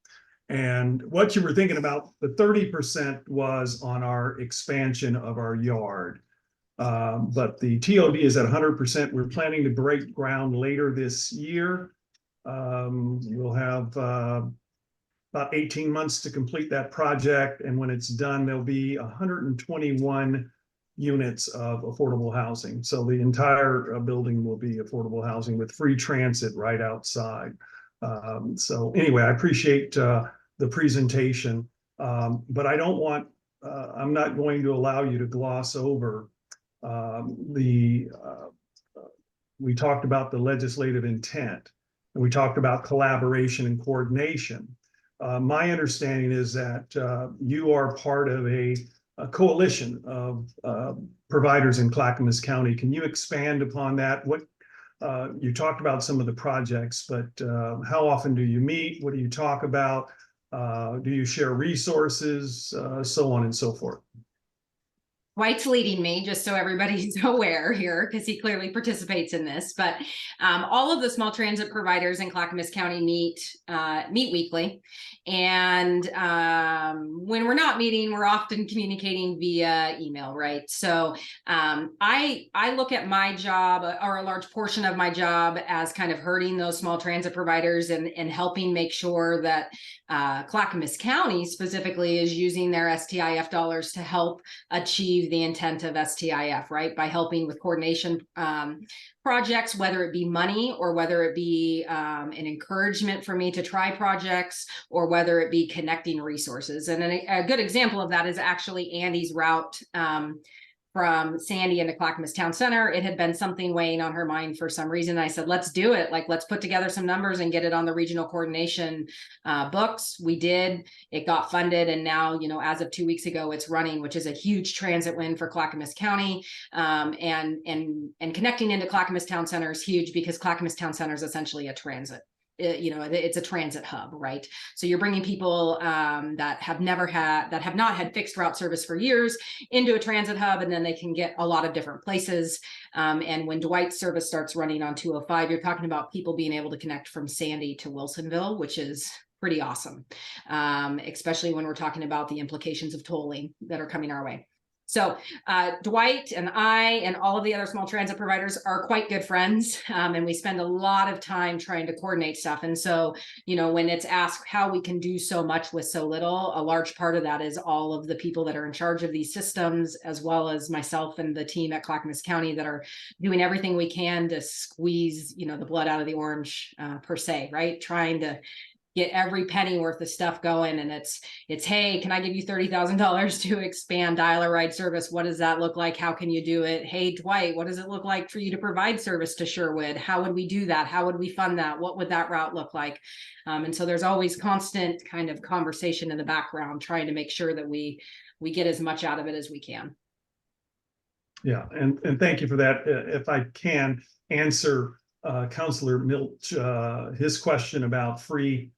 And what you were thinking about, the 30% was on our expansion of our yard. But the TOD is at 100%. We're planning to break ground later this year. We'll have about 18 months to complete that project. And when it's done, there'll be 121 units of affordable housing. So the entire building will be affordable housing with free transit right outside. So anyway, I appreciate the presentation, but I don't want, I'm not going to allow you to gloss over we talked about the legislative intent, and we talked about collaboration and coordination. My understanding is that you are part of a coalition of providers in Clackamas County. Can you expand upon that? What you talked about some of the projects, but how often do you meet? What do you talk about? Do you share resources? So on and so forth. White's leading me, just so everybody's aware here, because he clearly participates in this. But all of the small transit providers in Clackamas County meet weekly. And when we're not meeting, we're often communicating via email, right? So I look at my job, or a large portion of my job, as kind of herding those small transit providers and helping make sure that Clackamas County specifically is using their STIF dollars to help achieve the intent of STIF, right? By helping with coordination projects, whether it be money or whether it be an encouragement for me to try projects, or whether it be connecting resources. And a good example of that is actually Andy's route from from Sandy into Clackamas Town Center. It had been something weighing on her mind for some reason. I said, let's do it. Like, let's put together some numbers and get it on the regional coordination books. We did. It got funded. And now, you know, as of 2 weeks ago, it's running, which is a huge transit win for Clackamas County. And connecting into Clackamas Town Center is huge because Clackamas Town Center is essentially a transit. You know, it's a transit hub, right? So you're bringing people that have not had fixed route service for years into a transit hub, and then they can get a lot of different places. And when Dwight's service starts running on 205, you're talking about people being able to connect from Sandy to Wilsonville, which is pretty awesome, especially when we're talking about the implications of tolling that are coming our way. So Dwight and I and all of the other small transit providers are quite good friends, and we spend a lot of time trying to coordinate stuff. And so, you know, when it's asked how we can do so much with so little, a large part of that is all of the people that are in charge of these systems, as well as myself and the team at Clackamas County that are doing everything we can to squeeze, you know, the blood out of the orange per se, right? Trying to get every penny worth of stuff going. And it's, hey, can I give you $30,000 to expand dial-a-ride service? What does that look like? How can you do it? Hey, Dwight, what does it look like for you to provide service to Sherwood? How would we do that? How would we fund that? What would that route look like? And so there's always constant kind of conversation in the background, trying to make sure that we get as much out of it as we can. Yeah, and thank you for that. If I can answer Councilor Milch, his question about free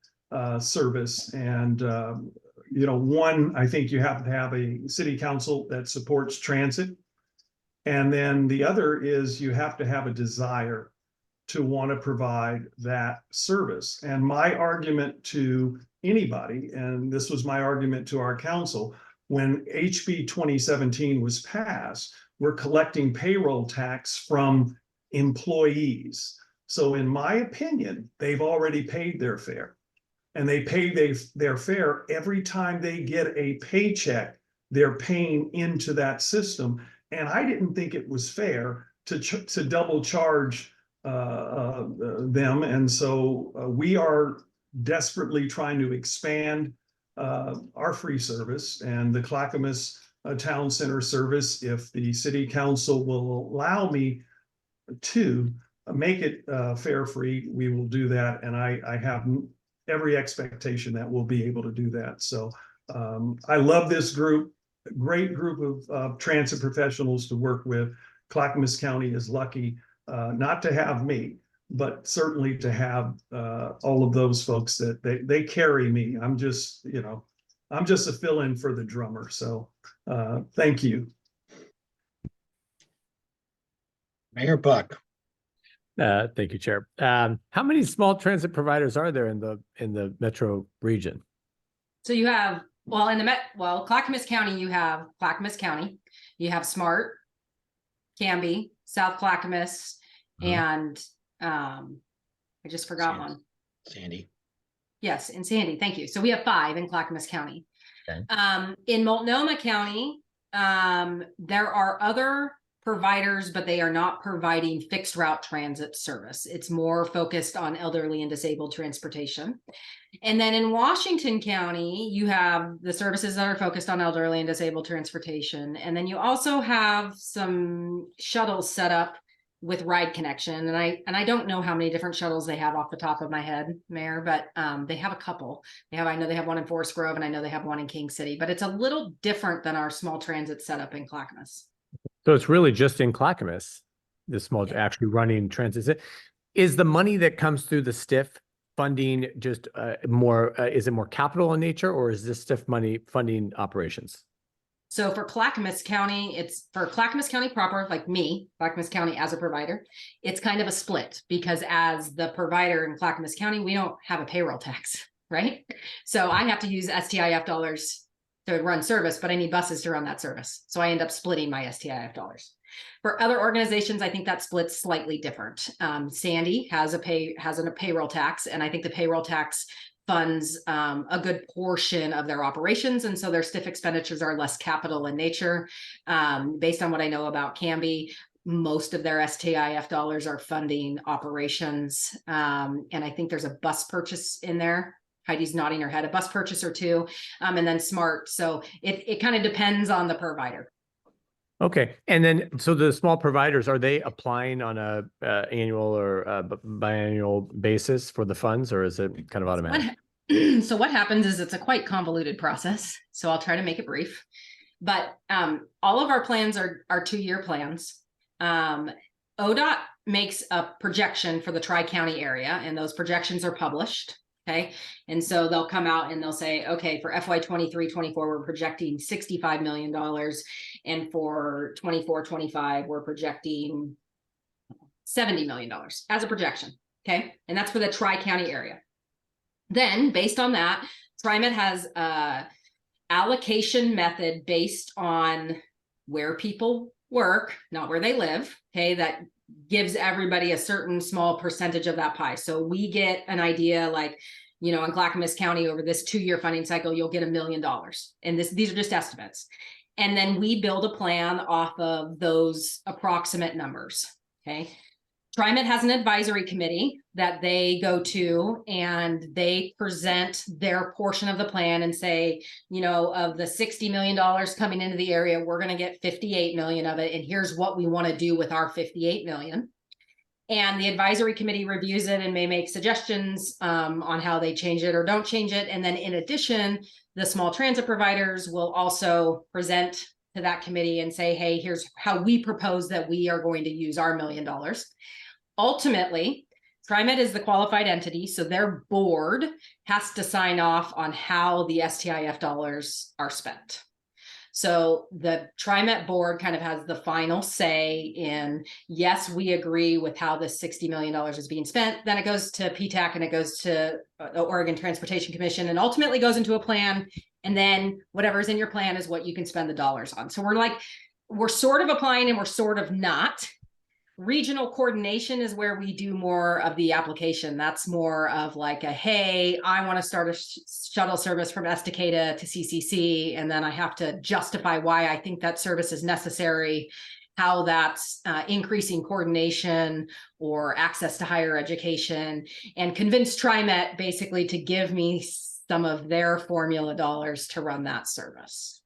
service. And, you know, one, I think you have to have a city council that supports transit. And then the other is you have to have a desire to want to provide that service. And my argument to anybody, and this was my argument to our council, when HB 2017 was passed, we're collecting payroll tax from employees. So in my opinion, they've already paid their fare. And they pay their fare every time they get a paycheck, they're paying into that system. And I didn't think it was fair to double charge them. And so we are desperately trying to expand our free service and the Clackamas Town Center service. If the city council will allow me to make it fare free, we will do that. And I have every expectation that we'll be able to do that. So I love this group, great group of transit professionals to work with. Clackamas County is lucky not to have me, but certainly to have all of those folks that they carry me. I'm just, you know, I'm just a fill-in for the drummer. So thank you. Mayor Buck. Thank you, Chair. How many small transit providers are there in the metro region? So you have, well, Clackamas County, you have Clackamas County, you have Smart, Canby, South Clackamas, and I just forgot one. Sandy. Yes, in Sandy. Thank you. So we have 5 in Clackamas County. Okay. In Multnomah County, there are other providers, but they are not providing fixed route transit service. It's more focused on elderly and disabled transportation. And then in Washington County, you have the services that are focused on elderly and disabled transportation. And then you also have some shuttles set up with ride connection. And I don't know how many different shuttles they have off the top of my head, Mayor, but they have a couple. I know they have one in Forest Grove, and I know they have one in King City, but it's a little different than our small transit setup in Clackamas. So it's really just in Clackamas, the small actually running transit. Is the money that comes through the STIF funding just is it more capital in nature, or is this STIF money funding operations? So for Clackamas County, it's for Clackamas County proper, like me, Clackamas County as a provider, it's kind of a split, because as the provider in Clackamas County, we don't have a payroll tax, right? So I have to use STIF dollars to run service, but I need buses to run that service. So I end up splitting my STIF dollars. For other organizations, I think that split's slightly different. Sandy has a payroll tax, and I think the payroll tax funds a good portion of their operations, and so their STIF expenditures are less capital in nature. Based on what I know about Canby, most of their STIF dollars are funding operations, and I think there's a bus purchase in there. Heidi's nodding her head, a bus purchase or two, and then Smart. So it kind of depends on the provider. Okay, and then, so the small providers, are they applying on a annual or biannual basis for the funds, or is it kind of automatic? So what happens is it's a quite convoluted process. So I'll try to make it brief. But all of our plans are 2-year plans. ODOT makes a projection for the Tri-County area, and those projections are published. Okay. And so they'll come out and they'll say, okay, for FY 23-24, we're projecting $65 million. And for 24-25, we're projecting $70 million as a projection. Okay. And that's for the Tri-County area. Then based on that, TriMet has a allocation method based on where people work, not where they live. Okay. That gives everybody a certain small percentage of that pie. So we get an idea, like, you know, in Clackamas County over this 2-year funding cycle, you'll get $1 million. And these are just estimates. And then we build a plan off of those approximate numbers. Okay. TriMet has an advisory committee that they go to, and they present their portion of the plan and say, you know, of the $60 million coming into the area, we're going to get 58 million of it. And here's what we want to do with our 58 million. And the advisory committee reviews it and may make suggestions on how they change it or don't change it. And then in addition, the small transit providers will also present to that committee and say, hey, here's how we propose that we are going to use our $1 million. Ultimately, TriMet is the qualified entity, so their board has to sign off on how the STIF dollars are spent. So the TriMet board kind of has the final say in, yes, we agree with how this $60 million is being spent. Then it goes to PTAC and it goes to the Oregon Transportation Commission and ultimately goes into a plan. And then whatever's in your plan is what you can spend the dollars on. So we're sort of applying and we're sort of not. Regional coordination is where we do more of the application. That's more of like a, hey, I want to start a shuttle service from Estacada to CCC. And then I have to justify why I think that service is necessary, how that's increasing coordination or access to higher education, and convince TriMet basically to give me some of their formula dollars to run that service.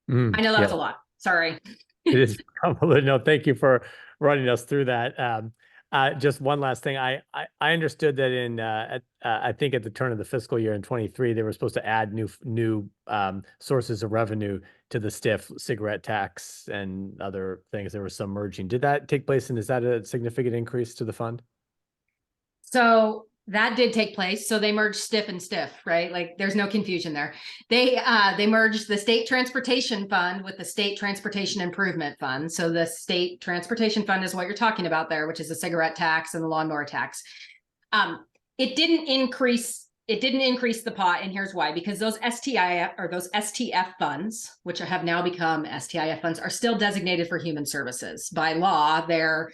I know that's a lot. Sorry. It is convoluted. No, thank you for running us through that. Just one last thing. I understood that in I think at the turn of the fiscal year in 23, they were supposed to add new sources of revenue to the STIF, cigarette tax and other things. There was some merging. Did that take place, and is that a significant increase to the fund? So that did take place. So they merged STIF and STIF, right? Like there's no confusion there. They merged the State Transportation Fund with the State Transportation Improvement Fund. So the State Transportation Fund is what you're talking about there, which is the cigarette tax and the lawnmower tax. It didn't increase the pot, and here's why: because those STIF or those STF funds, which have now become STIF funds, are still designated for human services. By law, they're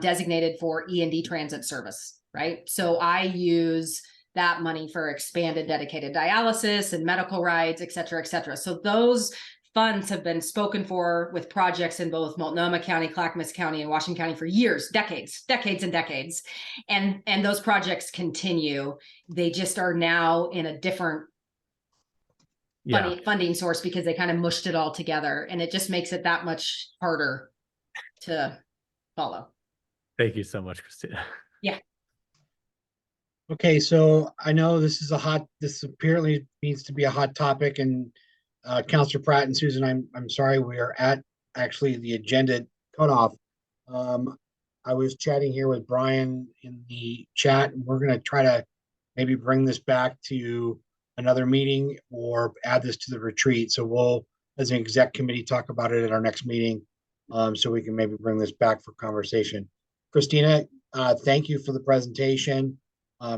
designated for E&D transit service. Right. So I use that money for expanded dedicated dialysis and medical rides, et cetera, et cetera. So those funds have been spoken for with projects in both Multnomah County, Clackamas County, and Washington County for years, decades and decades. And those projects continue. They just are now in a different funding source because they kind of mushed it all together. And it just makes it that much harder to follow. Thank you so much, Christina. Yeah. Okay, so I know this apparently needs to be a hot topic, and Councilor Pratt and Susan, I'm sorry, we are at actually the agenda cutoff. I was chatting here with Brian in the chat, and we're gonna try to maybe bring this back to another meeting or add this to the retreat. So we'll, as an exec committee, talk about it at our next meeting, so we can maybe bring this back for conversation. Christina, thank you for the presentation.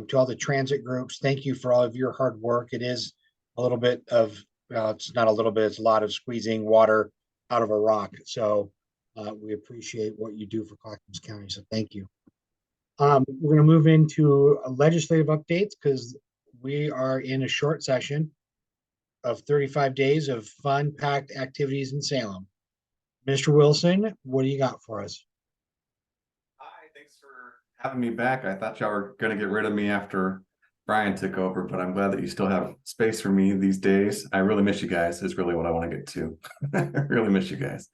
To all the transit groups, thank you for all of your hard work. It is a little bit of, it's not a little bit, it's a lot of squeezing water out of a rock. So we appreciate what you do for Clackamas County. So thank you. We're going to move into legislative updates because we are in a short session of 35 days of fun-packed activities in Salem. Mr. Wilson, what do you got for us? Hi, thanks for having me back. I thought y'all were going to get rid of me after Brian took over, but I'm glad that you still have space for me these days. I really miss you guys, is really what I want to get to. I really miss you guys.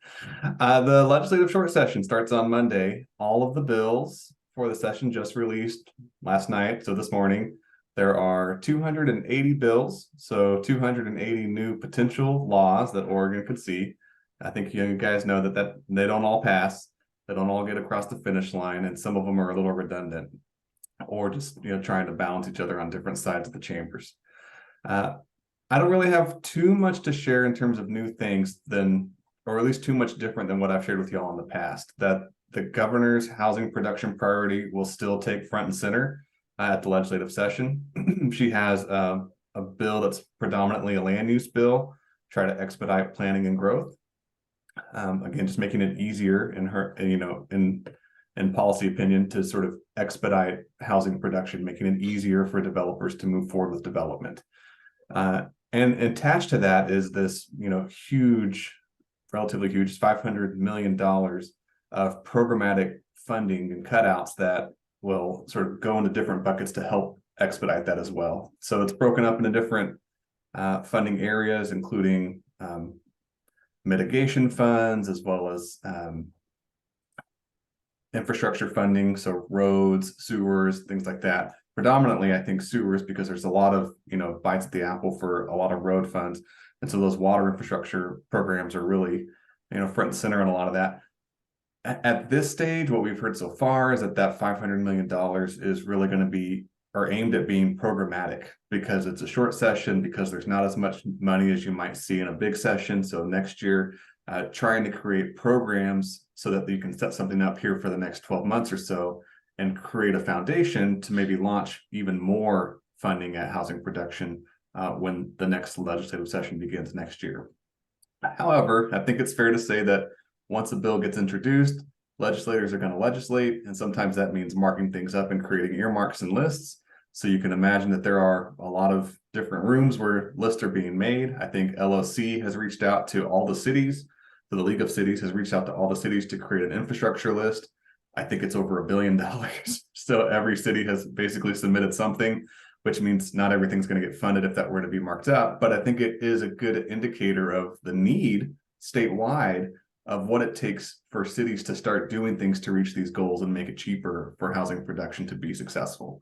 The legislative short session starts on Monday. All of the bills for the session just released last night. So this morning, there are 280 bills. So 280 new potential laws that Oregon could see. I think you guys know that they don't all pass. They don't all get across the finish line, and some of them are a little redundant, or just trying to balance each other on different sides of the chambers. I don't really have too much to share in terms of new things or at least too much different than what I've shared with y'all in the past. That the governor's housing production priority will still take front and center at the legislative session. She has a bill that's predominantly a land use bill, try to expedite planning and growth. Again, just making it easier in policy opinion to sort of expedite housing production, making it easier for developers to move forward with development. And attached to that is this, huge, relatively huge $500 million of programmatic funding and cutouts that will sort of go into different buckets to help expedite that as well. So it's broken up into different funding areas, including mitigation funds, as well as infrastructure funding, so roads, sewers, things like that. Predominantly, I think sewers, because there's a lot of bites at the apple for a lot of road funds, and so those water infrastructure programs are really front and center in a lot of that. At this stage, what we've heard so far is that $500 million is really going to be aimed at being programmatic, because it's a short session, because there's not as much money as you might see in a big session. So next year, trying to create programs so that you can set something up here for the next 12 months or so and create a foundation to maybe launch even more funding at housing production when the next legislative session begins next year. However, I think it's fair to say that once a bill gets introduced, legislators are going to legislate, and sometimes that means marking things up and creating earmarks and lists. So you can imagine that there are a lot of different rooms where lists are being made. I think LOC has reached out to all the cities. So the League of Cities has reached out to all the cities to create an infrastructure list. I think it's over $1 billion. So every city has basically submitted something, which means not everything's going to get funded if that were to be marked up. But I think it is a good indicator of the need statewide of what it takes for cities to start doing things to reach these goals and make it cheaper for housing production to be successful.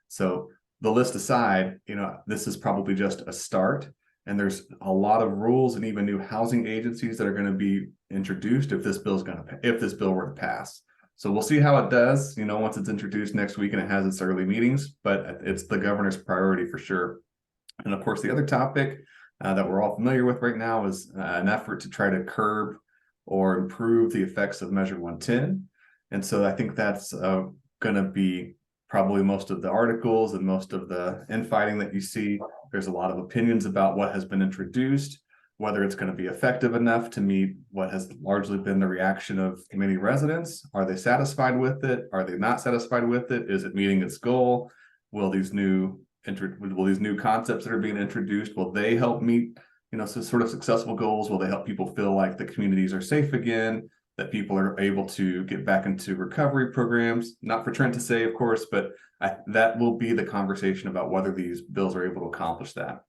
So the list aside, this is probably just a start, and there's a lot of rules and even new housing agencies that are going to be introduced if this bill were to pass. So we'll see how it does, once it's introduced next week and it has its early meetings, but it's the governor's priority for sure. And of course, the other topic that we're all familiar with right now is an effort to try to curb or improve the effects of Measure 110. And so I think that's going to be probably most of the articles and most of the infighting that you see. There's a lot of opinions about what has been introduced, whether it's going to be effective enough to meet what has largely been the reaction of many residents. Are they satisfied with it? Are they not satisfied with it? Is it meeting its goal? Will these new concepts that are being introduced, will they help meet some sort of successful goals? Will they help people feel like the communities are safe again, that people are able to get back into recovery programs? Not for Trent to say, of course, but that will be the conversation about whether these bills are able to accomplish that.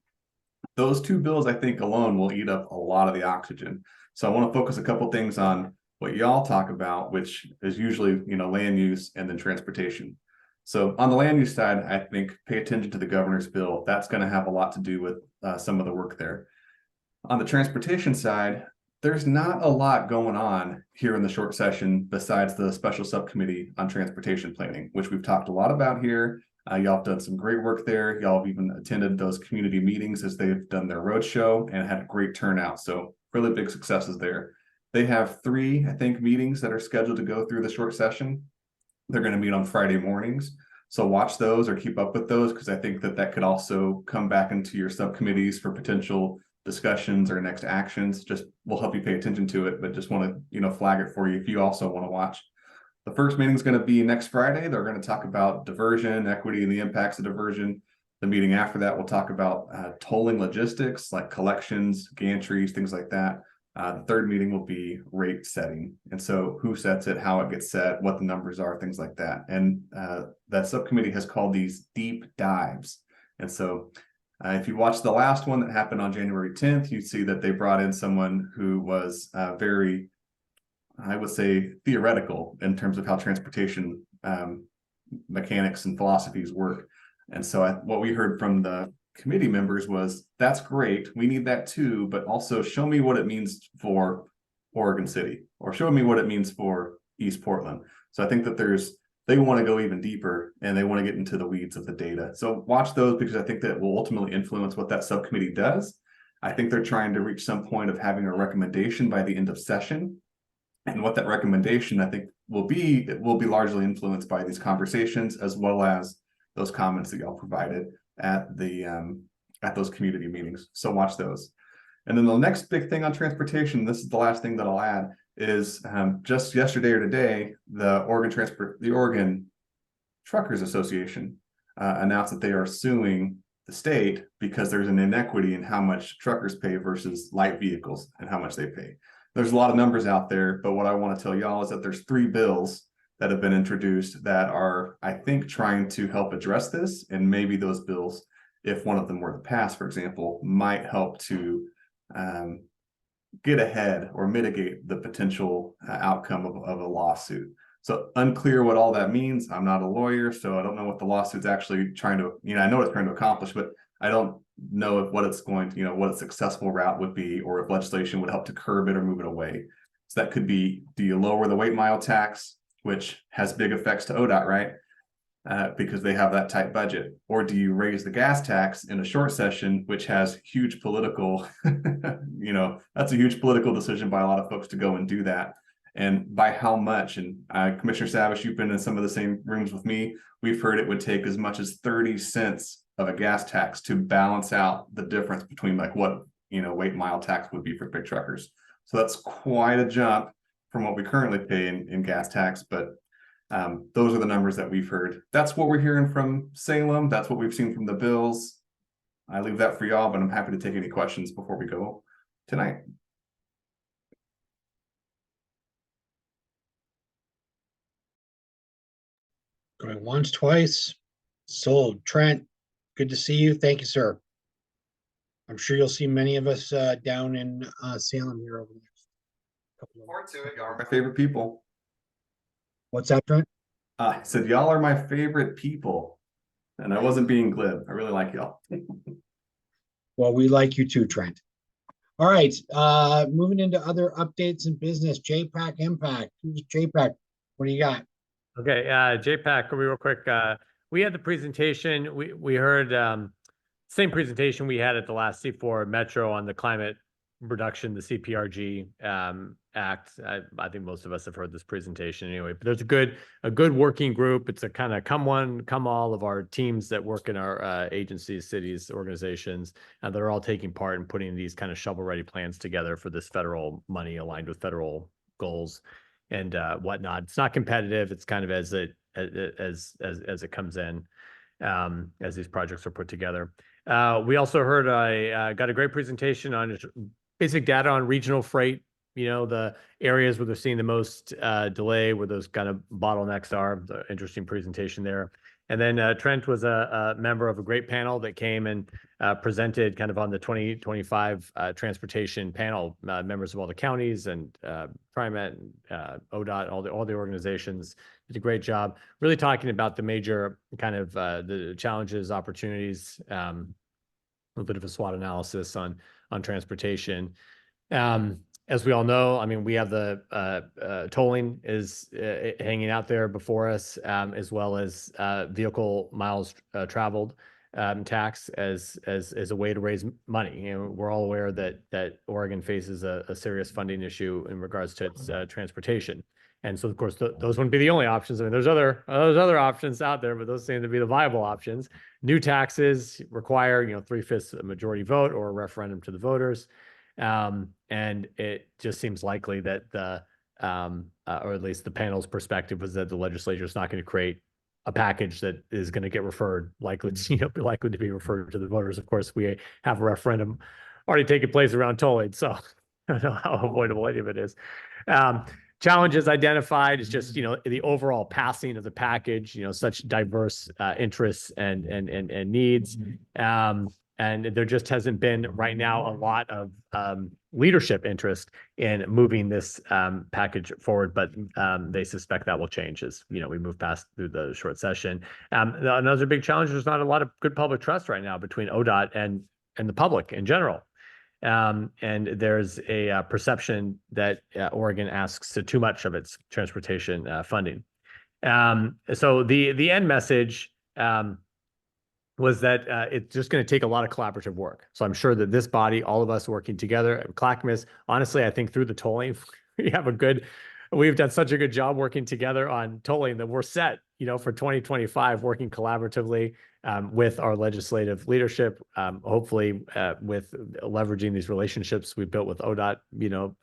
Those two bills, I think, alone will eat up a lot of the oxygen. So I want to focus a couple things on what y'all talk about, which is usually, land use and then transportation. So on the land use side, I think pay attention to the governor's bill. That's going to have a lot to do with some of the work there. On the transportation side, there's not a lot going on here in the short session besides the special subcommittee on transportation planning, which we've talked a lot about here. Y'all have done some great work there. Y'all have even attended those community meetings as they've done their roadshow and had a great turnout. So really big successes there. They have 3, I think, meetings that are scheduled to go through the short session. They're going to meet on Friday mornings. So watch those or keep up with those, because I think that could also come back into your subcommittees for potential discussions or next actions. Just will help you pay attention to it, but just want to flag it for you if you also want to watch. The first meeting is going to be next Friday. They're going to talk about diversion, equity, and the impacts of diversion. The meeting after that will talk about tolling logistics like collections, gantries, things like that. The third meeting will be rate setting, and so who sets it, how it gets set, what the numbers are, things like that. And that subcommittee has called these deep dives. And so if you watch the last one that happened on January 10th, you see that they brought in someone who was very, I would say, theoretical in terms of how transportation mechanics and philosophies work. And so what we heard from the committee members was, that's great, we need that too, but also show me what it means for Oregon City, or show me what it means for East Portland. So I think that they want to go even deeper and they want to get into the weeds of the data. So watch those, because I think that will ultimately influence what that subcommittee does. I think they're trying to reach some point of having a recommendation by the end of session. And what that recommendation, I think, it will be largely influenced by these conversations, as well as those comments that y'all provided at those community meetings. So watch those. And then the next big thing on transportation, this is the last thing that I'll add, is just yesterday or today, the Oregon Truckers Association announced that they are suing the state because there's an inequity in how much truckers pay versus light vehicles and how much they pay. There's a lot of numbers out there, but what I want to tell y'all is that there's 3 bills that have been introduced that are, I think, trying to help address this. And maybe those bills, if one of them were to pass, for example, might help to get ahead or mitigate the potential outcome of a lawsuit. So unclear what all that means. I'm not a lawyer, so I don't know what the lawsuit's actually trying to, I know what it's trying to accomplish, but I don't know what it's going to, what a successful route would be, or if legislation would help to curb it or move it away. So that could be, do you lower the weight mile tax, which has big effects to ODOT, right? Because they have that tight budget. Or do you raise the gas tax in a short session, which has huge political, that's a huge political decision by a lot of folks to go and do that. And by how much? And Commissioner Savish, you've been in some of the same rooms with me. We've heard it would take as much as 30 cents of a gas tax to balance out the difference between like what, weight mile tax would be for big truckers. So that's quite a jump from what we currently pay in gas tax, but those are the numbers that we've heard. That's what we're hearing from Salem. That's what we've seen from the bills. I leave that for y'all, but I'm happy to take any questions before we go tonight. Going once, twice. Sold. Trent, good to see you. Thank you, sir. I'm sure you'll see many of us down in Salem here over the next couple of Forward to it. Y'all are my favorite people. What's that, Trent? I said, y'all are my favorite people. And I wasn't being glib. I really like y'all. Well, we like you too, Trent. All right. Moving into other updates in business. JPAC Impact. Who's JPAC? What do you got? Okay, JPAC, real quick. We had the presentation. We heard same presentation we had at the last C4 Metro on the climate reduction, the CPRG Act. I think most of us have heard this presentation anyway. But there's a good working group. It's a kind of come one, come all of our teams that work in our agencies, cities, organizations, and they're all taking part in putting these kind of shovel-ready plans together for this federal money aligned with federal goals and whatnot. It's not competitive. It's kind of as it comes in, as these projects are put together. We also heard got a great presentation on basic data on regional freight. The areas where they're seeing the most delay, where those kind of bottlenecks are. The interesting presentation there. And then Trent was a member of a great panel that came and presented kind of on the 2025 transportation panel, members of all the counties and TriMet, ODOT, all the organizations did a great job, really talking about the major kind of the challenges, opportunities, a little bit of a SWOT analysis on transportation. As we all know, I mean, we have the tolling is hanging out there before us, as well as vehicle miles traveled tax as a way to raise money. We're all aware that Oregon faces a serious funding issue in regards to its transportation. And so, of course, those wouldn't be the only options. I mean, there's other options out there, but those seem to be the viable options. New taxes require, 3/5 majority vote or a referendum to the voters. And it just seems likely that or at least the panel's perspective was that the legislature is not going to create a package that is going to get referred, likely to be referred to the voters. Of course, we have a referendum already taking place around tolling, so I don't know how avoidable any of it is. challenges identified is just, the overall passing of the package, such diverse interests and needs. And there just hasn't been right now a lot of leadership interest in moving this package forward, but they suspect that will change as we move past through the short session. Another big challenge, there's not a lot of good public trust right now between ODOT and the public in general. And there's a perception that Oregon asks too much of its transportation funding. So the end message was that it's just going to take a lot of collaborative work. So I'm sure that this body, all of us working together at Clackamas, honestly, I think through the tolling, we've done such a good job working together on tolling that we're set, for 2025, working collaboratively with our legislative leadership, hopefully with leveraging these relationships we've built with ODOT,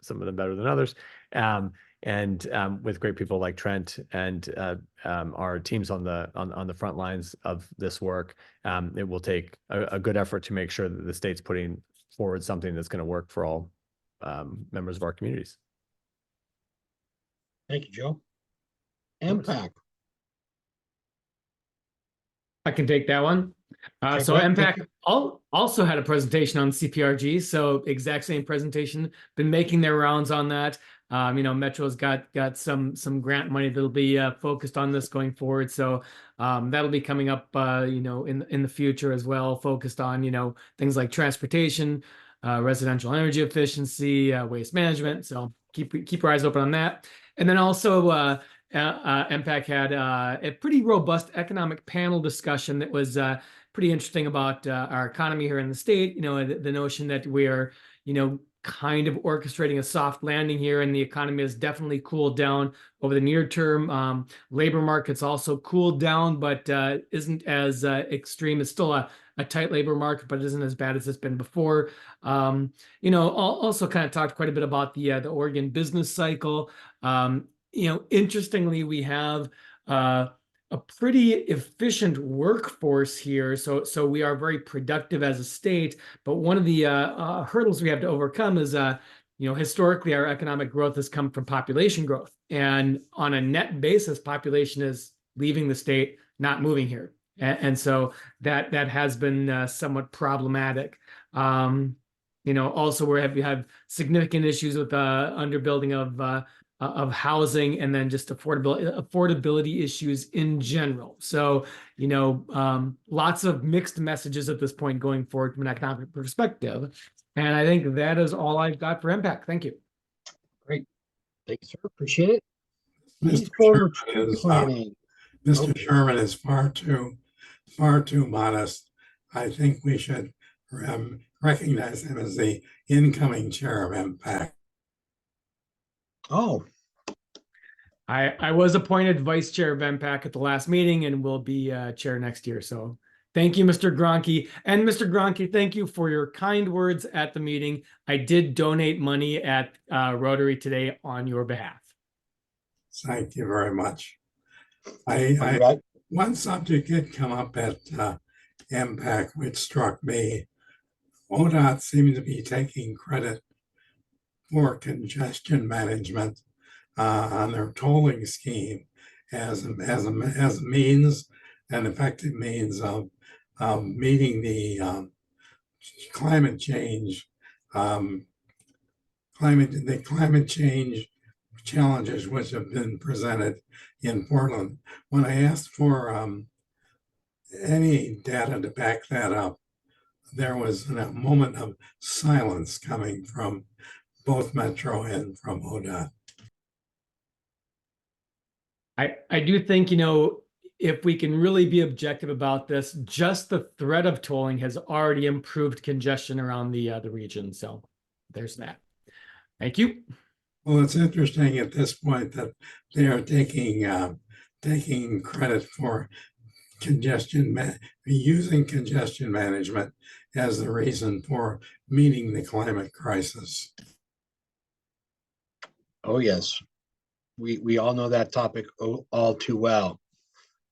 some of them better than others, and with great people like Trent and our teams on the front lines of this work. It will take a good effort to make sure that the state's putting forward something that's going to work for all members of our communities. Thank you, Joe. MPAC. I can take that one. So MPAC also had a presentation on CPRG. So exact same presentation, been making their rounds on that. Metro's got some grant money that'll be focused on this going forward. So that'll be coming up, in the future as well, focused on, things like transportation, residential energy efficiency, waste management. So keep your eyes open on that. And then also MPAC had a pretty robust economic panel discussion that was pretty interesting about our economy here in the state. The notion that we are, kind of orchestrating a soft landing here, and the economy has definitely cooled down over the near term. Labor market's also cooled down, but isn't as extreme. It's still a tight labor market, but it isn't as bad as it's been before. Also kind of talked quite a bit about the Oregon business cycle. Interestingly, we have a pretty efficient workforce here. So we are very productive as a state. But one of the hurdles we have to overcome is, historically, our economic growth has come from population growth. And on a net basis, population is leaving the state, not moving here. And so that has been somewhat problematic. Also, we have significant issues with underbuilding of housing, and then just affordability issues in general. So, lots of mixed messages at this point going forward from an economic perspective. And I think that is all I've got for impact. Thank you. Great. Thanks, sir. Appreciate it. Mr. Sherman is far too modest. I think we should recognize him as the incoming chair of MPAC. Oh, I was appointed vice chair of MPAC at the last meeting and will be chair next year. So thank you, Mr. Gronke. And Mr. Gronke, thank you for your kind words at the meeting. I did donate money at Rotary today on your behalf. Thank you very much. One subject did come up at MPAC, which struck me. ODOT seemed to be taking credit for congestion management on their tolling scheme as a means, an effective means of meeting the climate change challenges which have been presented in Portland. When I asked for any data to back that up, there was a moment of silence coming from both Metro and from ODOT. I do think, if we can really be objective about this, just the threat of tolling has already improved congestion around the region. So there's that. Thank you. Well, it's interesting at this point that they are taking credit for using congestion management as the reason for meeting the climate crisis. Oh, yes. We all know that topic all too well.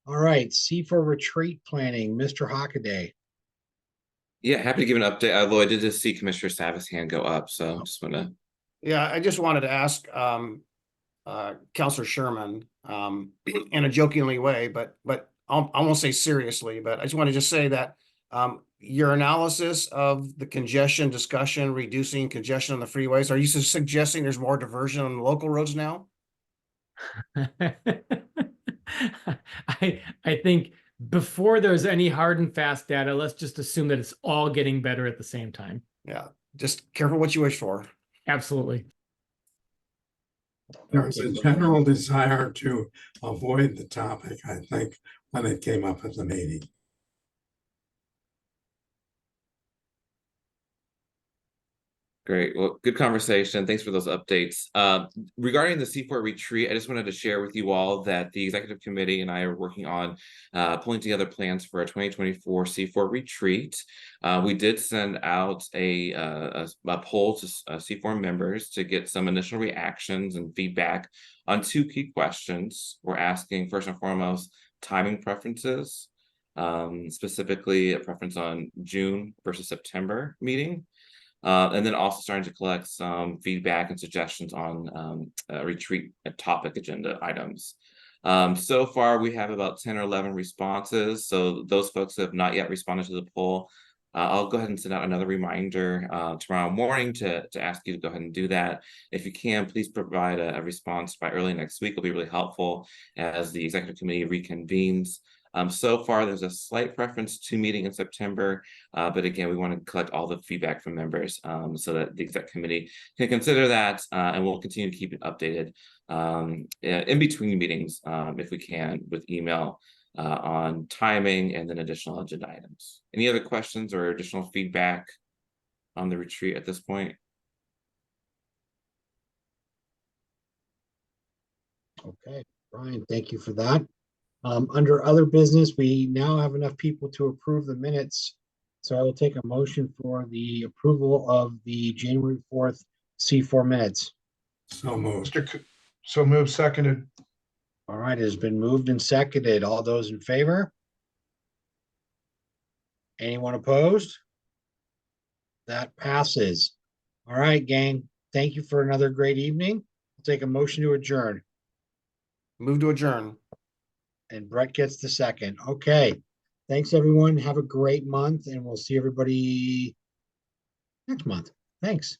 All right, C for retreat planning, Mr. Hockaday. Yeah, happy to give an update. Although I did just see Commissioner Savas' hand go up, so just want to. Yeah, I just wanted to ask, Counselor Sherman, in a jokingly way, but I won't say seriously, but I just want to just say that your analysis of the congestion discussion, reducing congestion on the freeways, are you suggesting there's more diversion on the local roads now? I think before there's any hard and fast data, let's just assume that it's all getting better at the same time. Yeah, just careful what you wish for. Absolutely. There was a general desire to avoid the topic, I think, when it came up at the meeting. Great. Well, good conversation. Thanks for those updates. Regarding the C4 retreat, I just wanted to share with you all that the executive committee and I are working on pulling together plans for a 2024 C4 retreat. We did send out a poll to C4 members to get some initial reactions and feedback on two key questions. We're asking, first and foremost, timing preferences, specifically a preference on June versus September meeting. And then also starting to collect some feedback and suggestions on retreat topic agenda items. So far, we have about 10 or 11 responses. So those folks who have not yet responded to the poll, I'll go ahead and send out another reminder tomorrow morning to ask you to go ahead and do that. If you can, please provide a response by early next week. It'll be really helpful as the executive committee reconvenes. So far, there's a slight preference to meeting in September, but again, we want to collect all the feedback from members so that the exec committee can consider that, and we'll continue to keep it updated in between meetings if we can with email on timing and then additional agenda items. Any other questions or additional feedback on the retreat at this point? Okay, Brian, thank you for that. Under other business, we now have enough people to approve the minutes. So I will take a motion for the approval of the January 4th C4 minutes. So moved. So moved, seconded. All right, it has been moved and seconded. All those in favor? Anyone opposed? That passes. All right, gang. Thank you for another great evening. I'll take a motion to adjourn. Move to adjourn. And Brett gets the second. Okay. Thanks, everyone. Have a great month, and we'll see everybody next month. Thanks.